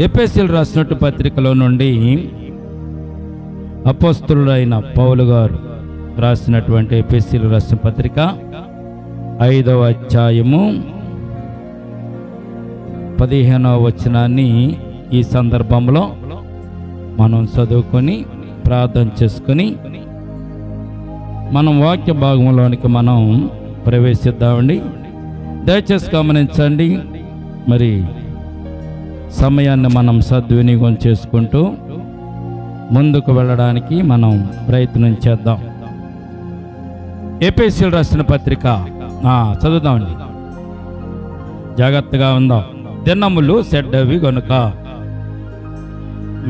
ఎఫెసీయులు రాసినట్టు పత్రికలో నుండి అపోస్తలుడైన పౌలు గారు రాసినటువంటి ఎఫెసీయులు రాసిన పత్రిక 5వ అధ్యాయము 15వ వచనాన్ని ఈ సందర్భంలో మనం చదువుకొని ప్రార్థన చేసుకొని మనం వాక్య భాగంలోనికి మనం ప్రవేశిద్దామండి. దయచేసి గమనించండి. మరి సమయాన్ని మనం సద్వినియోగం చేసుకుంటూ ముందుకు వెళ్ళడానికి మనం ప్రయత్నం చేద్దాం. ఎఫెసీయులు రాసిన పత్రిక చదువుదామండి. జాగ్రత్తగా ఉందాం. దినములు చెడ్డవి గనుక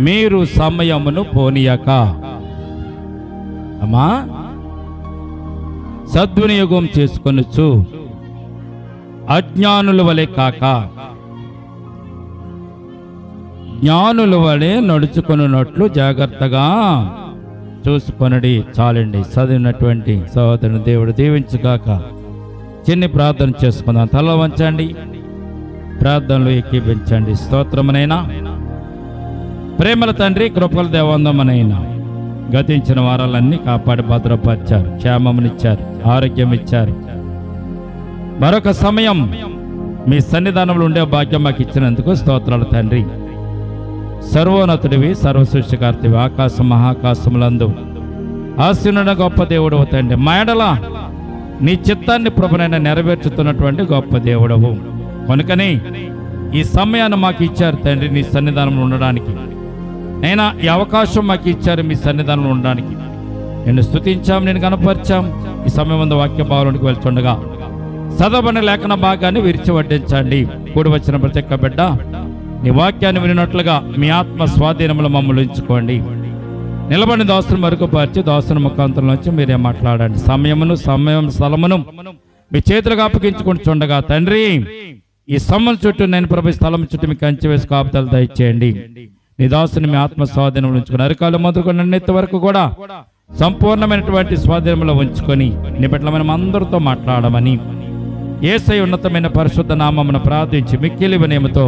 మీరు సమయమును పోనీయక అమ్మా సద్వినియోగం చేసుకొనొచ్చు, అజ్ఞానుల వలె కాక జ్ఞానుల వలె నడుచుకొనున్నట్లు జాగ్రత్తగా చూసుకొనడి. చాలండి. చదివినటువంటి సహోదరుని దేవుడు దీవించుగాక. చిన్ని ప్రార్థన చేసుకుందాం. తల వంచండి, ప్రార్థనలు ఏకీభించండి. స్తోత్రమునైనా ప్రేమల తండ్రి, కృపల దేవందమనైనా గతించిన వారాలన్నీ కాపాడి భద్రపరిచారు, క్షేమమునిచ్చారు, ఆరోగ్యం ఇచ్చారు. మరొక సమయం మీ సన్నిధానంలో ఉండే భాగ్యం మాకు ఇచ్చినందుకు స్తోత్రాలు తండ్రి. సర్వోన్నతుడివి, సర్వసృష్టికర్తవి, ఆకాశం మహాకాశములందు ఆశీనుడ గొప్ప దేవుడవు తండ్రి. మా ఎడల నీ చిత్తాన్ని ప్రభునైనా నెరవేర్చుతున్నటువంటి గొప్ప దేవుడవు కనుకనే ఈ సమయాన్ని మాకు ఇచ్చారు తండ్రి. నీ సన్నిధానంలో ఉండడానికి నైనా ఈ అవకాశం మాకు ఇచ్చారు. మీ సన్నిధానంలో ఉండడానికి నేను స్తుతించాం, నేను కనపరిచాం. ఈ సమయం ముందు వాక్య భావంలోనికి వెళ్తుండగా చదవబడిన లేఖన భాగాన్ని విరిచి వడ్డించండి. కూడి వచ్చిన ప్రతి ఒక్క బిడ్డ నీ వాక్యాన్ని వినినట్లుగా మీ ఆత్మ స్వాధీనంలో మమ్మల్ని ఉంచుకోండి. నిలబడిన దాసును మరుగుపరిచి దాసుని ముఖాంతరం నుంచి మీరే మాట్లాడండి. సమయం స్థలమును మీ చేతులకు అప్పగించుకుని చూడగా తండ్రి, ఈ సమయం చుట్టూ నేను ప్రభు స్థలం చుట్టూ మీకు కంచె వేసి కాపుదలు దయచేయండి. నీ దాసుని మీ ఆత్మ స్వాధీనంలో ఉంచుకుని అరికాలు మొదలుకొని నన్నెత్తి వరకు కూడా సంపూర్ణమైనటువంటి స్వాధీనంలో ఉంచుకొని నీ పట్ల మనం అందరితో మాట్లాడమని యేసయ్య ఉన్నతమైన పరిశుద్ధ నామమును ప్రార్థించి మిక్కిలి వినయముతో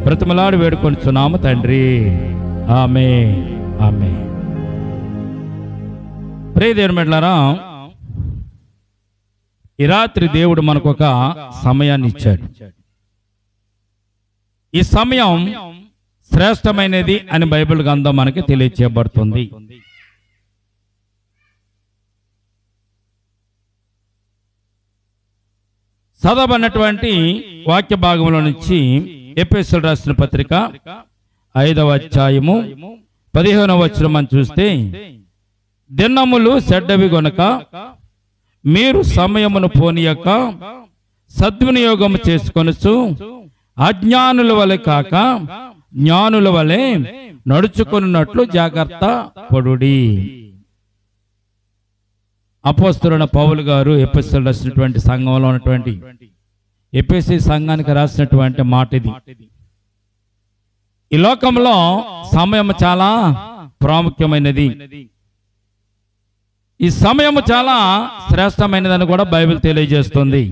బ్రతిమలాడి వేడుకొనుచున్నాము తండ్రి. ఆమేన్, ఆమేన్. ప్రియ దేవుని బిడ్డలారా, ఈ రాత్రి దేవుడు మనకు ఒక సమయాన్ని ఇచ్చాడు. ఈ సమయం శ్రేష్టమైనది అని బైబిల్ గ్రంథం మనకి తెలియచేయబడుతుంది. చదవబడినటువంటి వాక్య భాగంలో నుంచి ఎఫెసీయులు రాసిన పత్రిక 5వ అధ్యాయము 15వ వచనం మనం చూస్తే, దినములు చెడ్డవి గనుక మీరు సమయమును పోనీయక సద్వినియోగం చేసుకొనుచు, అజ్ఞానుల వలె కాక జ్ఞానుల వలె నడుచుకున్నట్లు జాగ్రత్త పడుడి. అపోస్తలుడైన పౌలు గారు ఎఫెసీయులు రాసినటువంటి సంఘంలో ఉన్నటువంటి ఎఫెసీ సంఘానికి రాసినటువంటి మాట ఇది. ఈ లోకంలో సమయం చాలా ప్రాముఖ్యమైనది. ఈ సమయం చాలా శ్రేష్టమైనదని కూడా బైబిల్ తెలియజేస్తుంది.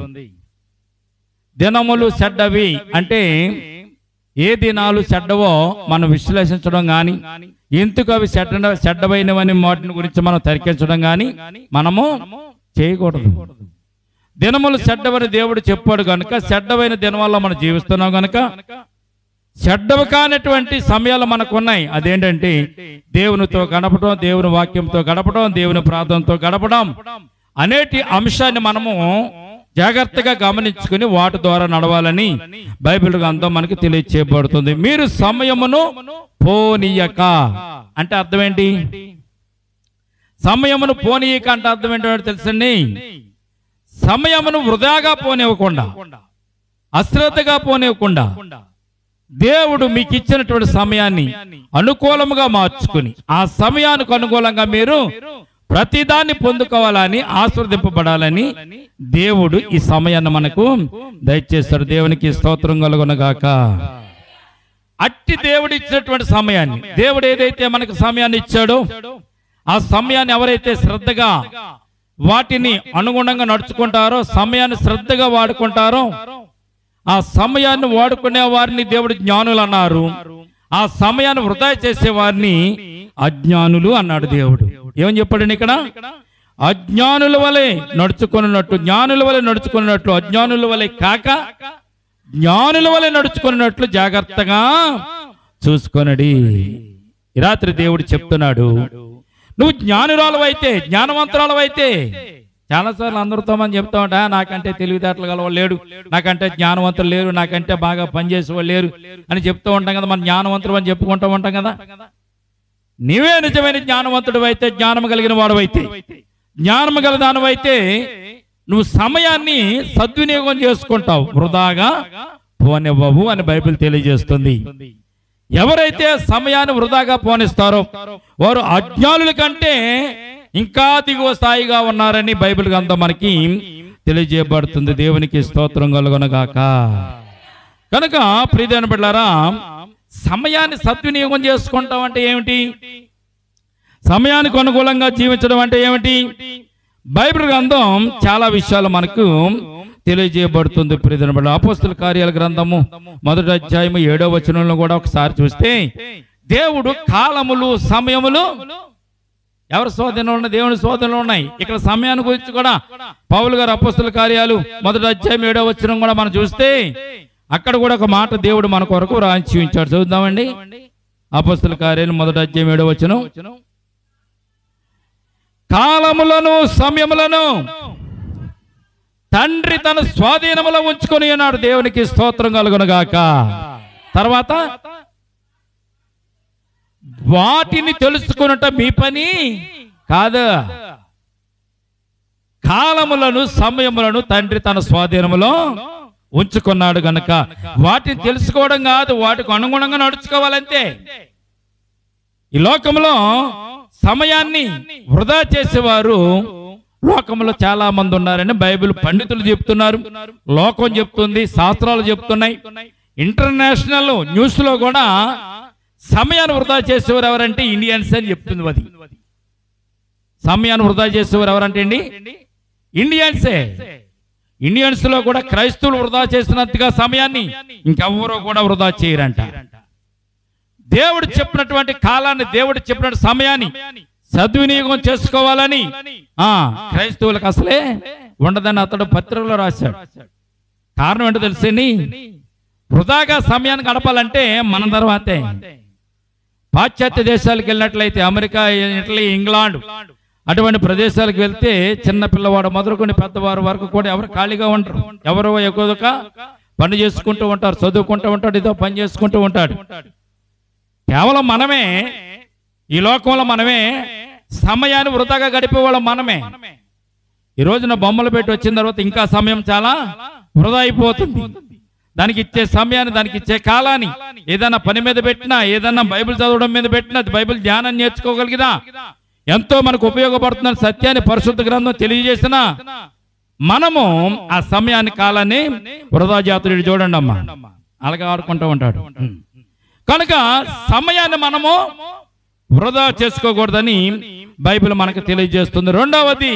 దినములు చెడ్డవి అంటే ఏ దినాలు చెడ్డవో మనం విశ్లేషించడం కానీ, ఎందుకు అవి చెడ్డవైనవని వాటిని గురించి మనం తర్కించడం కానీ మనము చేయకూడదు. దినములు చెడ్డవని దేవుడు చెప్పాడు కనుక, చెడ్డవైన దినం వల్ల మనం జీవిస్తున్నాం కనుక చెడ్డవి కానటువంటి సమయాలు మనకు ఉన్నాయి. అదేంటంటే దేవునితో గడపడం, దేవుని వాక్యంతో గడపడం, దేవుని ప్రార్థనతో గడపడం అనేటి అంశాన్ని మనము జాగ్రత్తగా గమనించుకుని వాటి ద్వారా నడవాలని బైబిల్ గ్రంథం మనకి తెలియచేయబడుతుంది. మీరు సమయమును పోనీయక అంటే అర్థం ఏంటి? సమయమును పోనీయక అంటే అర్థం ఏంటో తెలుసండి. సమయమును వృధాగా పోనివ్వకుండా, అశ్రద్ధగా పోనివ్వకుండా, దేవుడు మీకు ఇచ్చినటువంటి సమయాన్ని అనుకూలముగా మార్చుకుని ఆ సమయానికి అనుకూలంగా మీరు ప్రతిదాన్ని పొందుకోవాలని, ఆశీర్వదింపబడాలని దేవుడు ఈ సమయాన్ని మనకు దయచేస్తాడు. దేవునికి స్తోత్రం కలుగునగాక. అట్టి దేవుడు ఇచ్చినటువంటి సమయాన్ని, దేవుడు ఏదైతే మనకు సమయాన్ని ఇచ్చాడో ఆ సమయాన్ని ఎవరైతే శ్రద్ధగా వాటిని అనుగుణంగా నడుచుకుంటారో, సమయాన్ని శ్రద్ధగా వాడుకుంటారో, ఆ సమయాన్ని వాడుకునే వారిని దేవుడు జ్ఞానులు అన్నారు. ఆ సమయాన్ని వృధా చేసేవారిని అజ్ఞానులు అన్నాడు దేవుడు. ఏమని చెప్పాడండి ఇక్కడ? అజ్ఞానుల వలె నడుచుకున్నట్టు, జ్ఞానుల వలె నడుచుకున్నట్లు, అజ్ఞానుల వలె కాక జ్ఞానుల వలె నడుచుకున్నట్లు జాగ్రత్తగా చూసుకొనడి. ఈ రాత్రి దేవుడు చెప్తున్నాడు, నువ్వు జ్ఞానురాలవైతే, జ్ఞానవంతురాలవైతే, చాలాసార్లు అందరితో మనం చెప్తా ఉంటా, నాకంటే తెలివితేటలు గలవాళ్ళు లేరు, నాకంటే జ్ఞానవంతులు లేరు, నాకంటే బాగా పనిచేసేవాళ్ళు లేరు అని చెప్తూ ఉంటాం కదా. మనం జ్ఞానవంతులు అని చెప్పుకుంటూ ఉంటాం కదా. నీవే నిజమైన జ్ఞానవంతుడు అయితే, జ్ఞానం కలిగిన వాడు అయితే, జ్ఞానం గల దానివైతే నువ్వు సమయాన్ని సద్వినియోగం చేసుకుంటావు, వృధాగా పోనివ్వవు అని బైబిల్ తెలియజేస్తుంది. ఎవరైతే సమయాన్ని వృధాగా పోనిస్తారో వారు అజ్ఞానుల కంటే ఇంకా దిగువ స్థాయిగా ఉన్నారని బైబిల్ గ్రంథం మనకి తెలియజేయబడుతుంది. దేవునికి స్తోత్రం కలుగునుగాక. కనుక ప్రియమైన బిడ్డలారా, సమయాన్ని సద్వినియోగం చేసుకుంటాం అంటే ఏమిటి? సమయానికి అనుకూలంగా జీవించడం అంటే ఏమిటి? బైబిల్ గ్రంథం చాలా విషయాలు మనకు తెలియజేయబడుతుంది. ప్రియమైన బిడ్డలారా, అపోస్తల కార్యాల గ్రంథము 1వ అధ్యాయము 7వ వచనంలో కూడా ఒకసారి చూస్తే, దేవుడు కాలములు సమయములు ఎవరి స్వాధీనంలో ఉన్నాయి? దేవుని స్వాధీనంలో ఉన్నాయి. ఇక్కడ సమయాన్ని గురించి కూడా పౌలు గారు అపోస్తల కార్యాలు 1వ అధ్యాయం 7వ వచనం కూడా మనం చూస్తే అక్కడ కూడా ఒక మాట దేవుడు మన కొరకు రాయించి ఉంచాడు. చూద్దామండి. అపోస్తల కార్యాలు 1వ అధ్యాయం 7వ వచనం, కాలములను సమయములను తండ్రి తన స్వాధీనములో ఉంచుకొని ఉన్నాడు. దేవునికి స్తోత్రం కలుగునుగాక. తర్వాత వాటిని తెలుసుకున్నట మీ పని కాదు. కాలములను సమయములను తండ్రి తన స్వాధీనములో ఉంచుకున్నాడు గనక వాటిని తెలుసుకోవడం కాదు, వాటికి అనుగుణంగా నడుచుకోవాలంతే. ఈ లోకంలో సమయాన్ని వృధా చేసేవారు లోకంలో చాలా మంది ఉన్నారని బైబిల్ పండితులు చెప్తున్నారు, లోకం చెప్తుంది, శాస్త్రాలు చెప్తున్నాయి. ఇంటర్నేషనల్ న్యూస్ లో కూడా సమయాన్ని వృధా చేసేవారు ఎవరంటే ఇండియన్స్ అని చెప్తుంది. అది సమయాన్ని వృధా చేసేవారు ఎవరంటే అండి ఇండియన్సే. ఇండియన్స్ లో కూడా క్రైస్తవులు వృధా చేసినంతగా సమయాన్ని ఇంకెవ్వరూ కూడా వృధా చేయరంట. దేవుడు చెప్పినటువంటి కాలాన్ని, దేవుడు చెప్పినట్టు సమయాన్ని సద్వినియోగం చేసుకోవాలని క్రైస్తవులకు అసలే ఉండదని అతడు పత్రికలో రాశాడు. కారణం ఏంటో తెలుసండి, వృధాగా సమయాన్ని గడపాలంటే మన తర్వాతే పాశ్చాత్య దేశాలకు వెళ్ళినట్లయితే, అమెరికా, ఇటలీ, ఇంగ్లాండ్ అటువంటి ప్రదేశాలకు వెళ్తే చిన్న పిల్లవాడు మొదలుకొని పెద్దవారు వరకు కూడా ఎవరు ఖాళీగా ఉంటారు. ఎవరో ఎక్కువగా పని చేసుకుంటూ ఉంటారు, చదువుకుంటూ ఉంటాడు, ఏదో పని చేసుకుంటూ ఉంటాడు. కేవలం మనమే, ఈ లోకంలో మనమే సమయాన్ని వృధాగా గడిపేవాళ్ళం మనమే. ఈ రోజున బొమ్మలు పెట్టి వచ్చిన తర్వాత ఇంకా సమయం చాలా వృధా అయిపోతుంది. దానికి ఇచ్చే సమయాన్ని, దానికి ఇచ్చే కాలాన్ని ఏదైనా పని మీద పెట్టినా, ఏదైనా బైబిల్ చదవడం మీద పెట్టినా, బైబిల్ ధ్యానం నేర్చుకోగలిగినా ఎంతో మనకు ఉపయోగపడుతున్న సత్యాన్ని పరిశుద్ధ గ్రంథం తెలియజేసిన మనము ఆ సమయాన్ని, కాలాన్ని వృధా జాతుడు. చూడండి అమ్మా, అలాగే ఆడుకుంటూ ఉంటాడు. కనుక సమయాన్ని మనము వృధా చేసుకోకూడదని బైబిల్ మనకు తెలియజేస్తుంది. రెండవది,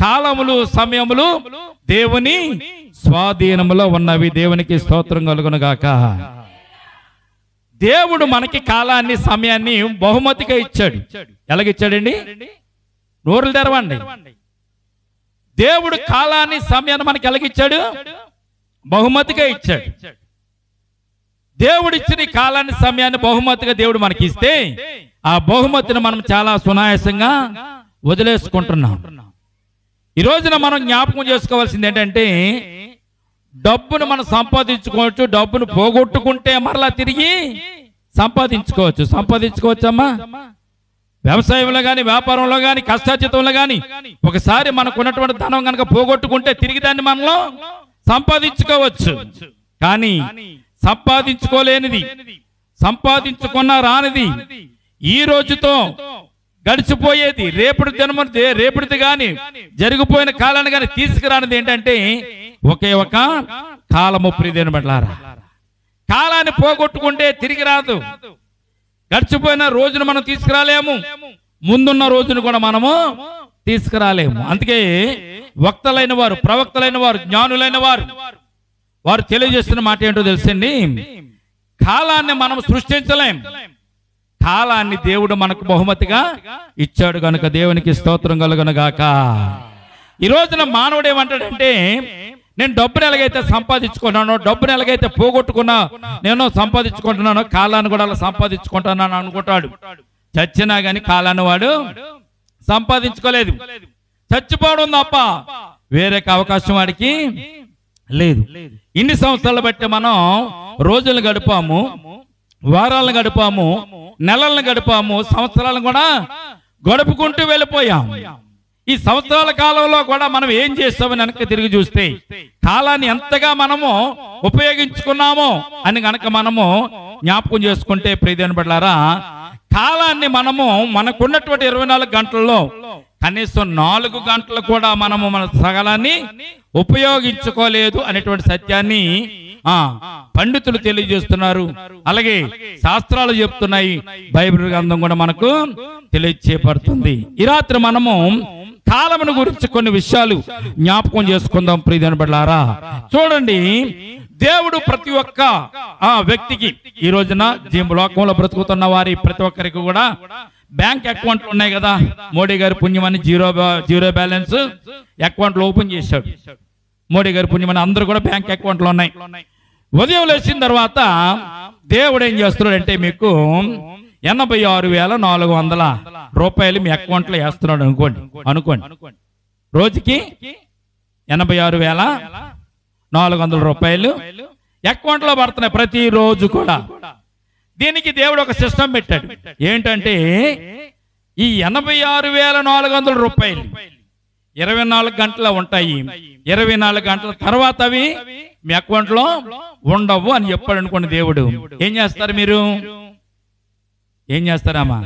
కాలములు సమయములు దేవుని స్వాధీనములో ఉన్నవి. దేవునికి స్తోత్రం కలుగునుగాక. దేవుడు మనకి కాలాన్ని, సమయాన్ని బహుమతిగా ఇచ్చాడు. ఎలాగిచ్చాడండి? నోరులు తెరవండి. దేవుడు కాలాన్ని, సమయాన్ని మనకి ఎలాగిచ్చాడు? బహుమతిగా ఇచ్చాడు. దేవుడిచ్చిన కాలాన్ని, సమయాన్ని బహుమతిగా దేవుడు మనకి ఇస్తే ఆ బహుమతిని మనం చాలా సునాయాసంగా వదిలేసుకుంటున్నాం. ఈ రోజున మనం జ్ఞాపకం చేసుకోవాల్సింది ఏంటంటే, డబ్బును మనం సంపాదించుకోవచ్చు, డబ్బును పోగొట్టుకుంటే మరలా తిరిగి సంపాదించుకోవచ్చు. సంపాదించుకోవచ్చమ్మా. వ్యవసాయంలో కానీ, వ్యాపారంలో కానీ, కష్టార్జితంలో కానీ ఒకసారి మనకు ఉన్నటువంటి ధనం కనుక పోగొట్టుకుంటే తిరిగి దాన్ని మనలో సంపాదించుకోవచ్చు. కానీ సంపాదించుకోలేనిది, సంపాదించుకున్న రానిది, ఈ రోజుతో గడిచిపోయేది, రేపటిది కానీ జరిగిపోయిన కాలాన్ని కానీ తీసుకురానిది ఏంటంటే ఒకే ఒక కాలము. ప్రియమైన బిడ్డలారా, కాలాన్ని పోగొట్టుకుంటే తిరిగి రాదు. గడిచిపోయిన రోజును మనం తీసుకురాలేము, ముందున్న రోజును కూడా మనము తీసుకురాలేము. అందుకే వక్తలైన వారు, ప్రవక్తలైన వారు, జ్ఞానులైన వారు తెలియజేస్తున్న మాట ఏంటో తెలుసండి, కాలాన్ని మనం సృష్టించలేం. కాలాన్ని దేవుడు మనకు బహుమతిగా ఇచ్చాడు కనుక దేవునికి స్తోత్రం కలుగునుగాక. ఈ రోజున మానవుడు ఏమంటాడంటే, నేను డబ్బుని ఎలాగైతే సంపాదించుకున్నానో, డబ్బుని ఎలాగైతే పోగొట్టుకున్నా నేను సంపాదించుకుంటున్నానో, కాలాన్ని కూడా అలా సంపాదించుకుంటున్నాను అనుకుంటాడు. చచ్చినా గాని కాలాన్ని వాడు సంపాదించుకోలేదు. చచ్చిపోవడం తప్ప వేరే అవకాశం వాడికి లేదు. ఇన్ని సంవత్సరాలు బట్టి మనం రోజులు గడిపాము, వారాలను గడిపాము, నెలలను గడిపాము, సంవత్సరాలను కూడా గడుపుకుంటూ వెళ్ళిపోయాం. ఈ సంవత్సరాల కాలంలో కూడా మనం ఏం చేస్తామని వెనక్కి తిరిగి చూస్తే, కాలాన్ని ఎంతగా మనము ఉపయోగించుకున్నామో అని గనక మనము జ్ఞాపకం చేసుకుంటే, ప్రియదేవుని బిడ్డలారా, కాలాన్ని మనము మనకున్నటువంటి 24 గంటల్లో కనీసం 4 గంటలు కూడా మనము మన సకాలాన్ని ఉపయోగించుకోలేదు అనేటువంటి సత్యాన్ని పండితులు తెలియజేస్తున్నారు. అలాగే శాస్త్రాలు చెప్తున్నాయి, బైబిల్ గ్రంథం కూడా మనకు తెలియచేపడుతుంది. ఈ రాత్రి మనము కాలమును గురించి కొన్ని విషయాలు జ్ఞాపకం చేసుకుందాం. ప్రియదేవుని బిడ్డలారా, చూడండి, దేవుడు ప్రతి ఒక్క వ్యక్తికి ఈ రోజున లోకంలో బ్రతుకుతున్న వారి ప్రతి ఒక్కరికి కూడా బ్యాంక్ అకౌంట్లు ఉన్నాయి కదా. మోడీ గారి పుణ్యమని జీరో బ్యాలెన్స్ అకౌంట్లు ఓపెన్ చేశాడు. మోడీ గారి పుణ్యమని అందరూ కూడా బ్యాంక్ అకౌంట్లు ఉన్నాయి. ఉదయం లేచిన తర్వాత దేవుడు ఏం చేస్తున్నాడంటే, మీకు 86,400 రూపాయలు మీ అకౌంట్లో వేస్తున్నాడు అనుకోండి. రోజుకి 86,400 రూపాయలు అకౌంట్లో పడుతున్నాయి ప్రతిరోజు కూడా. దీనికి దేవుడు ఒక సిస్టమ్ పెట్టాడు. ఏంటంటే, ఈ 86,400 రూపాయలు 24 గంటలు ఉంటాయి. 24 గంటల తర్వాత అవి మీ అకౌంట్లో ఉండవు అని చెప్పాడు అనుకోండి దేవుడు. ఏం చేస్తారు మీరు? ఏం చేస్తారమ్మా?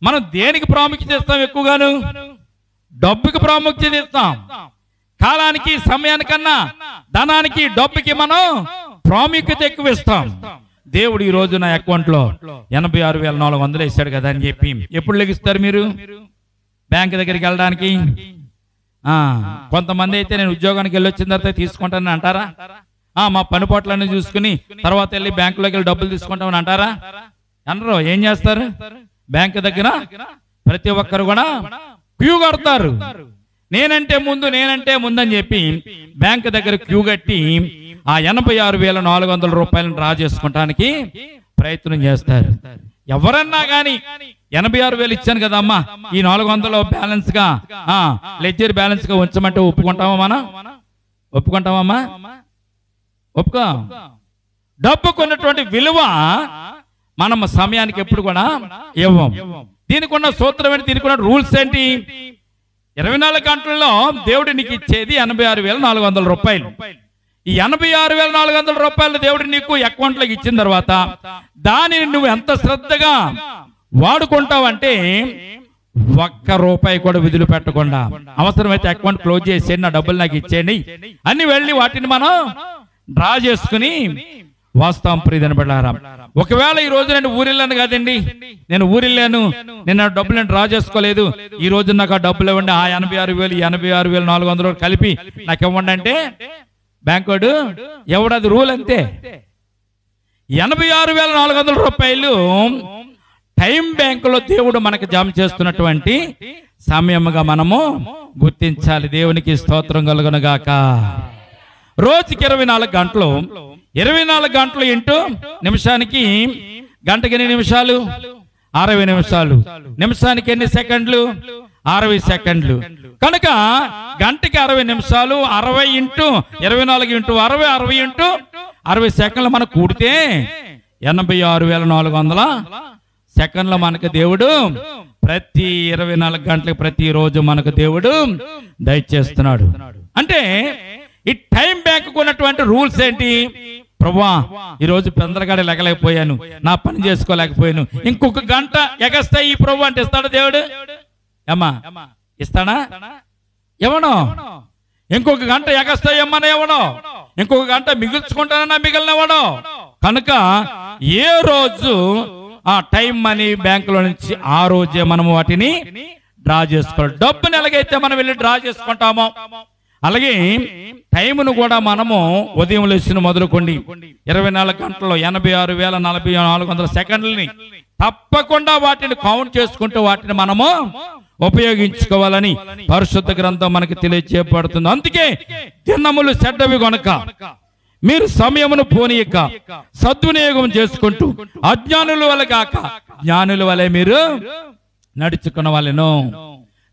మనం దేనికి ప్రాముఖ్యత ఇస్తాం? ఎక్కువగాను డబ్బుకి ప్రాముఖ్యత ఇస్తాం. కాలానికి, సమయానికన్నా ధనానికి, డబ్బుకి మనం ప్రాముఖ్యత ఎక్కువ ఇస్తాం. దేవుడు ఈ రోజు నా అకౌంట్లో 86,400 వేసాడు కదా అని చెప్పి ఎప్పుడు లెగిస్తారు మీరు బ్యాంక్ దగ్గరికి వెళ్ళడానికి? కొంతమంది అయితే నేను ఉద్యోగానికి వెళ్ళి వచ్చిన తర్వాత తీసుకుంటానని అంటారా? మా పనిపాట్లన్నీ చూసుకుని తర్వాత వెళ్ళి బ్యాంకులోకి వెళ్ళి డబ్బులు తీసుకుంటామని అంటారా? అనరు. ఏం చేస్తారు? బ్యాంక్ దగ్గర ప్రతి ఒక్కరు కూడా క్యూ కడతారు. నేనంటే ముందు అని చెప్పి బ్యాంక్ దగ్గర క్యూ కట్టి ఆ 86,400 రూపాయలను డ్రా చేసుకోవటానికి ప్రయత్నం చేస్తారు. ఎవరన్నా కానీ 86,000 ఇచ్చాను కదమ్మా, ఈ 400 బ్యాలెన్స్ గా లెడ్జర్ బ్యాలెన్స్ గా ఉంచమంటే ఒప్పుకుంటామా? మనం ఒప్పుకుంటామమ్మా? ఒప్పుకో. డబ్బుకున్నటువంటి విలువ మనం సమయానికి ఎప్పుడు కూడా ఇవ్వం. దీనికి ఉన్న సూత్రం ఏంటి? దీనికి ఉన్న రూల్స్ ఏంటి? 24 గంటల్లో దేవుడు నీకు ఇచ్చేది 86,400 రూపాయలు. ఈ 86,400 రూపాయలు దేవుడు నీకు అకౌంట్లోకి ఇచ్చిన తర్వాత దానిని నువ్వు ఎంత శ్రద్ధగా వాడుకుంటావంటే, ₹1 కూడా విధులు పెట్టకుండా అవసరమైతే అకౌంట్ క్లోజ్ చేసేయండి, నా డబ్బులు నాకు ఇచ్చేయండి అని వెళ్ళి వాటిని మనం డ్రా చేసుకుని వస్తాం. ప్రియదేవుని బిడ్డలారా, ఒకవేళ ఈ రోజు నేను ఊరిల్లాను కాదండి, నేను ఊరిల్లాను, నేను ఆ డబ్బులు డ్రా చేసుకోలేదు, ఈ రోజు నాకు ఆ డబ్బులు ఇవ్వండి, ఆ 86,400 కలిపి నాకు ఇవ్వండి అంటే బ్యాంకోడు ఎవడది రూల్ అంతే. 86,400 రూపాయలు టైం బ్యాంకులో దేవుడు మనకు జమ చేస్తున్నటువంటి సమయముగా మనము గుర్తించాలి. దేవునికి స్తోత్రం కలుగునుగాక. రోజుకి 24 గంటలు, 24 గంటలు ఇంటూ నిమిషానికి, గంటకి ఎన్ని నిమిషాలు? 60 నిమిషాలు. నిమిషానికి ఎన్ని సెకండ్లు? 60 సెకండ్లు. కనుక గంటకి 60 నిమిషాలు, 60 ఇంటూ 24 ఇంటూ 60, 60 ఇంటూ 60 సెకండ్లు మనకు కూడితే 86,400 సెకండ్లు మనకు దేవుడు ప్రతి 24 గంటలకు ప్రతిరోజు మనకు దేవుడు దయచేస్తున్నాడు. అంటే ఈ టైం బ్యాంకు ఉన్నటువంటి రూల్స్ ఏంటి? ప్రభువా, ఈరోజు పెందరగాడ లెగలేకపోయాను, నా పని చేసుకోలేకపోయాను, ఇంకొక గంట ఎగస్తా ఈ ప్రభు అంటే ఇస్తాడు దేవుడు? ఏమ్మా ఇస్తాడా? ఎవనో ఇంకొక గంట ఎగస్తా ఏమన్నా ఎవడో, ఇంకొక గంట మిగుల్చుకుంటానన్నా మిగిలినవాడో. కనుక ఏ రోజు ఆ టైం మనీ బ్యాంకులో నుంచి ఆ రోజే మనము వాటిని డ్రా చేసుకోవాలి. డబ్బుని ఎలాగైతే మనం వెళ్ళి డ్రా చేసుకుంటామో అలాగే టైమును కూడా మనము ఉదయం లేచిన మొదలుకోండి 24 గంటల్లో 86,400 సెకండ్లని తప్పకుండా వాటిని కౌంట్ చేసుకుంటూ వాటిని మనము ఉపయోగించుకోవాలని పరిశుద్ధ గ్రంథం మనకి తెలియజేయబడుతుంది. అందుకే దినములు చెడ్డవి గనుక మీరు సమయమును పోనీయక సద్వినియోగం చేసుకుంటూ అజ్ఞానుల వలె కాక జ్ఞానుల వలె మీరు నడుచుకున్న వాళ్ళను.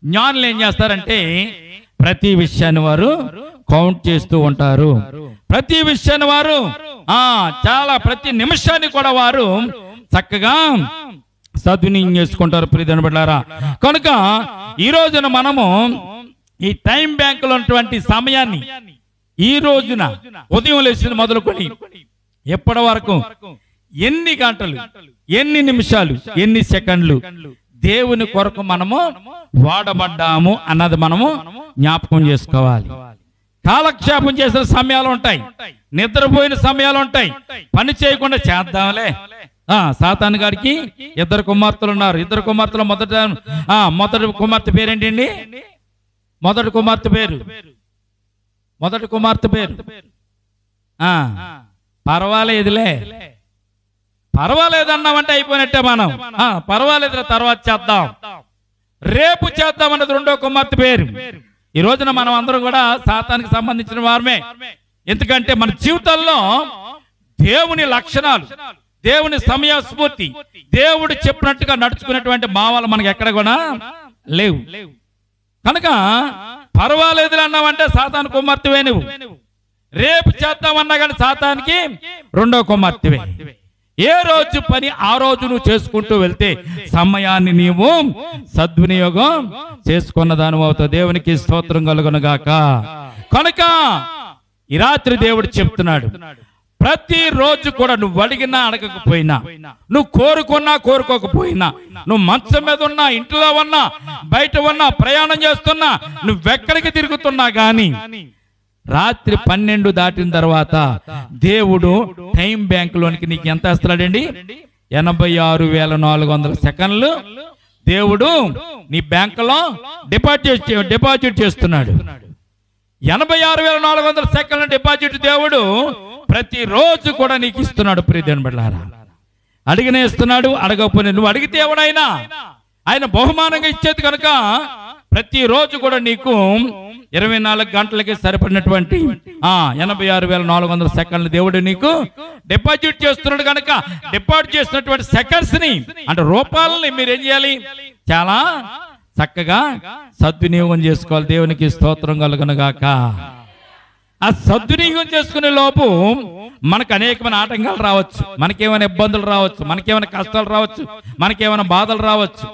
జ్ఞానులు ఏం చేస్తారంటే ప్రతి విషయాన్ని వారు కౌంట్ చేస్తూ ఉంటారు. ప్రతి విషయాన్ని వారు చాలా ప్రతి నిమిషాన్ని కూడా వారు చక్కగా సద్వినియోగం చేసుకుంటారు. ప్రియమైన బిడ్డలారా, కనుక ఈ రోజున మనము ఈ టైం బ్యాంకులో ఉన్నటువంటి సమయాన్ని ఈ రోజున ఉదయం లేచిన మొదలుకొని ఎప్పటి వరకు ఎన్ని గంటలు, ఎన్ని నిమిషాలు, ఎన్ని సెకండ్లు దేవుని కొరకు మనము వాడబడ్డాము అన్నది మనము జ్ఞాపకం చేసుకోవాలి. కాలక్షేపం చేసిన సమయాలు ఉంటాయి, నిద్రపోయిన సమయాలు ఉంటాయి, పని చేయకుండా చేద్దాంలే. సాతాను గారికి 2 కుమార్తెలు ఉన్నారు. 2 కుమార్తెలు మొదటి కుమార్తె పేరేంటండి? మొదటి కుమార్తె పేరు పర్వాలేదు అన్నామంటే అయిపోయినట్టే. మనం పర్వాలేదు తర్వాత చేద్దాం, రేపు చేద్దాం అన్నది 2వ కుమార్తె పేరు. ఈ రోజున మనం అందరం కూడా సాతానికి సంబంధించిన వారమే. ఎందుకంటే మన జీవితంలో దేవుని లక్షణాలు, దేవుని సమయస్ఫూర్తి, దేవుడు చెప్పినట్టుగా నడుచుకునేటువంటి భావాలు మనకి ఎక్కడ కూడా లేవు. కనుక పర్వాలేదు అన్నామంటే సాతాను కుమార్తెవే నువ్వు. రేపు చేద్దామన్నా కానీ సాతానికి 2వ కుమార్తెవే. ఏ రోజు పని ఆ రోజు నువ్వు చేసుకుంటూ వెళ్తే సమయాన్ని నీవు సద్వినియోగం చేసుకున్న దాని అవుతావు. దేవునికి స్తోత్రం కలుగును గాక. కనుక ఈ రాత్రి దేవుడు చెప్తున్నాడు, ప్రతి రోజు కూడా నువ్వు అడిగినా అడగకపోయినా, నువ్వు కోరుకున్నా కోరుకోకపోయినా, నువ్వు మంచం మీద ఉన్నా, ఇంట్లో ఉన్నా, బయట ఉన్నా, ప్రయాణం చేస్తున్నా, నువ్వెక్కడికి తిరుగుతున్నా గాని రాత్రి 12 దాటిన తర్వాత దేవుడు టైం బ్యాంకులోనికి నీకు ఎంత వేస్తున్నాడండి? 86,400 సెకండ్లు దేవుడు నీ బ్యాంకులో డిపాజిట్ చేస్తున్నాడు. 86,400 సెకండ్ల డిపాజిట్ దేవుడు ప్రతిరోజు కూడా నీకు ఇస్తున్నాడు. ప్రియమైన బిడ్డలారా, అడిగినే ఇస్తున్నాడు, అడగకపోయినా నువ్వు అడిగితే ఎవడైనా ఆయన బహుమానంగా ఇచ్చేది కనుక ప్రతిరోజు కూడా నీకు 24 గంటలకి సరిపడినటువంటి 86,400 సెకండ్లు దేవుడు నీకు డిపాజిట్ చేస్తున్నాడు. కనుక డిపాజిట్ చేసినటువంటి సెకండ్స్ ని అంటే రూపాలని మీరు ఏం చేయాలి? చాలా చక్కగా సద్వినియోగం చేసుకోవాలి. దేవునికి స్తోత్రం కలుగును గాక. ఆ సద్వినియోగం చేసుకునే లోపు మనకు అనేకమైన ఆటంకాలు రావచ్చు, మనకేమైనా ఇబ్బందులు రావచ్చు, మనకేమైనా కష్టాలు రావచ్చు, మనకేమైనా బాధలు రావచ్చు.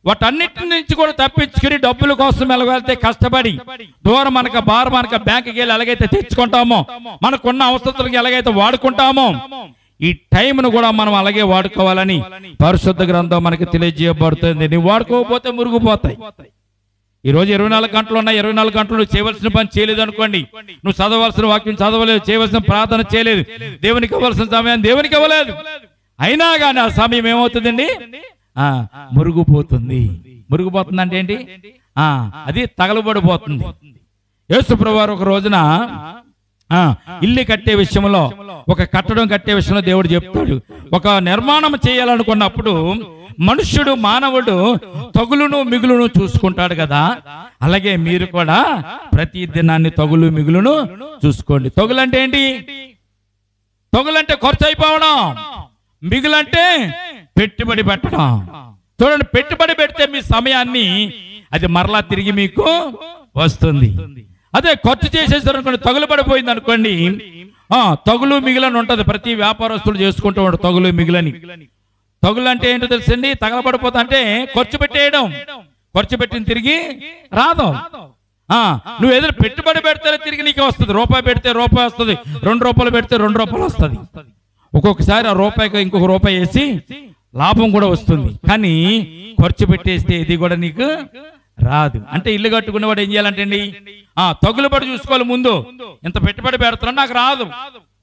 వాటన్నిటి నుంచి కూడా తప్పించుకుని డబ్బుల కోసం వెళ్తే కష్టపడి దూరం మనకు బ్యాంకుకి వెళ్ళి ఎలాగైతే తెచ్చుకుంటామో, మనకున్న అవసరాలకు ఎలాగైతే వాడుకుంటామో, ఈ టైంను కూడా మనం అలాగే వాడుకోవాలని పరిశుద్ధ గ్రంథం మనకి తెలియజేయబడుతుంది. నువ్వు వాడుకోకపోతే మురుగుపోతాయి. ఈ రోజు 24 గంటలు ఉన్నాయి, 24 గంటలు నువ్వు చేయవలసిన పని చేయలేదు అనుకోండి, నువ్వు చదవలసిన వాక్యం చదవలేదు, చేయవలసిన ప్రార్థన చేయలేదు, దేవునికి ఇవ్వాల్సిన సమయాన్ని దేవునికి ఇవ్వలేదు, అయినా కానీ ఆ సమయం ఏమవుతుందండి? మురుగుపోతుంది. మురుగుపోతుంది అంటే ఏంటి? అది తగలబడిపోతుంది. యేసు ప్రభువారు ఒక రోజున ఇల్లు కట్టే విషయంలో, ఒక కట్టడం కట్టే విషయంలో దేవుడు చెప్తాడు, ఒక నిర్మాణం చేయాలనుకున్నప్పుడు మనుష్యుడు, మానవుడు తగులును మిగులును చూసుకుంటాడు కదా, అలాగే మీరు కూడా ప్రతి దినాన్ని తగులు మిగులును చూసుకోండి. తగులంటే ఏంటి? తగులంటే ఖర్చు అయిపోవడం, మిగులంటే పెట్టుబడి పెట్టడం. చూడండి, పెట్టుబడి పెడితే మీ సమయాన్ని అది మరలా తిరిగి మీకు వస్తుంది. అదే ఖర్చు చేసేసారు అనుకోండి, తగులు పడిపోయింది అనుకోండి, తగులు మిగిలని ఉంటది. ప్రతి వ్యాపారస్తులు చేసుకుంటూ ఉంటారు తగులు మిగిలని. తగులు అంటే ఏంటో తెలుసండి? తగలబడిపోతా అంటే ఖర్చు పెట్టేయడం, ఖర్చు పెట్టిన తిరిగి రాదు. నువ్వు ఏదైనా పెట్టుబడి పెడితే తిరిగి నీకు వస్తుంది. రూపాయి పెడితే రూపాయి వస్తుంది, 2 రూపాయలు పెడితే 2 రూపాయలు వస్తుంది. ఒక్కొక్కసారి ఆ రూపాయికి ఇంకొక రూపాయి వేసి లాభం కూడా వస్తుంది. కానీ ఖర్చు పెట్టేస్తే ఇది కూడా నీకు రాదు. అంటే ఇల్లు కట్టుకునేవాడు ఏం చేయాలంటే అండి, తగులుబడి చూసుకోవాలి. ముందు ఇంత పెట్టుబడి పెడుతున్నా నాకు రాదు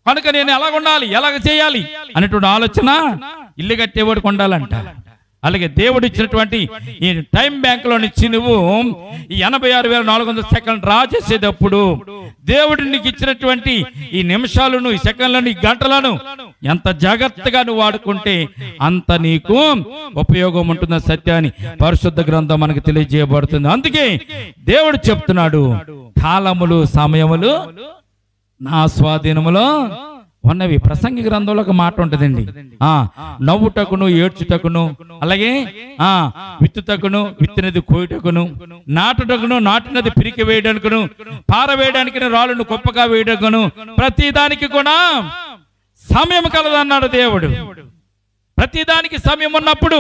కనుక నేను ఎలాగ ఉండాలి, ఎలాగ చేయాలి అనేటువంటి ఆలోచన ఇల్లు కట్టేవాడికి ఉండాలంట. అలాగే దేవుడు ఇచ్చినటువంటి ఈ టైం బ్యాంకులో నుంచి నువ్వు ఈ 86,400 సెకండ్ డ్రా చేసేటప్పుడు దేవుడు నీకు ఇచ్చినటువంటి ఈ నిమిషాలను, ఈ సెకండ్లను, ఈ గంటలను ఎంత జాగ్రత్తగా నువ్వు వాడుకుంటే అంత నీకు ఉపయోగం ఉంటుందన్న సత్యాన్ని పరిశుద్ధ గ్రంథం మనకు తెలియజేయబడుతుంది. అందుకే దేవుడు చెప్తున్నాడు, కాలములు సమయములు నా స్వాధీనములో ఉన్నవి. ప్రసంగి గ్రంథంలో ఒక మాట ఉంటుందండి, నవ్వుటకును ఏడ్చుటకును, అలాగే విత్తుటకును విత్తినది కోయుటకును, నాటుటకును నాటినది పిరికి వేయడానికును, పారవేయడానికి రాళ్ళను గొప్పగా వేయడానికును ప్రతిదానికి కూడా సమయం కలదన్నాడు దేవుడు. ప్రతిదానికి సమయం ఉన్నప్పుడు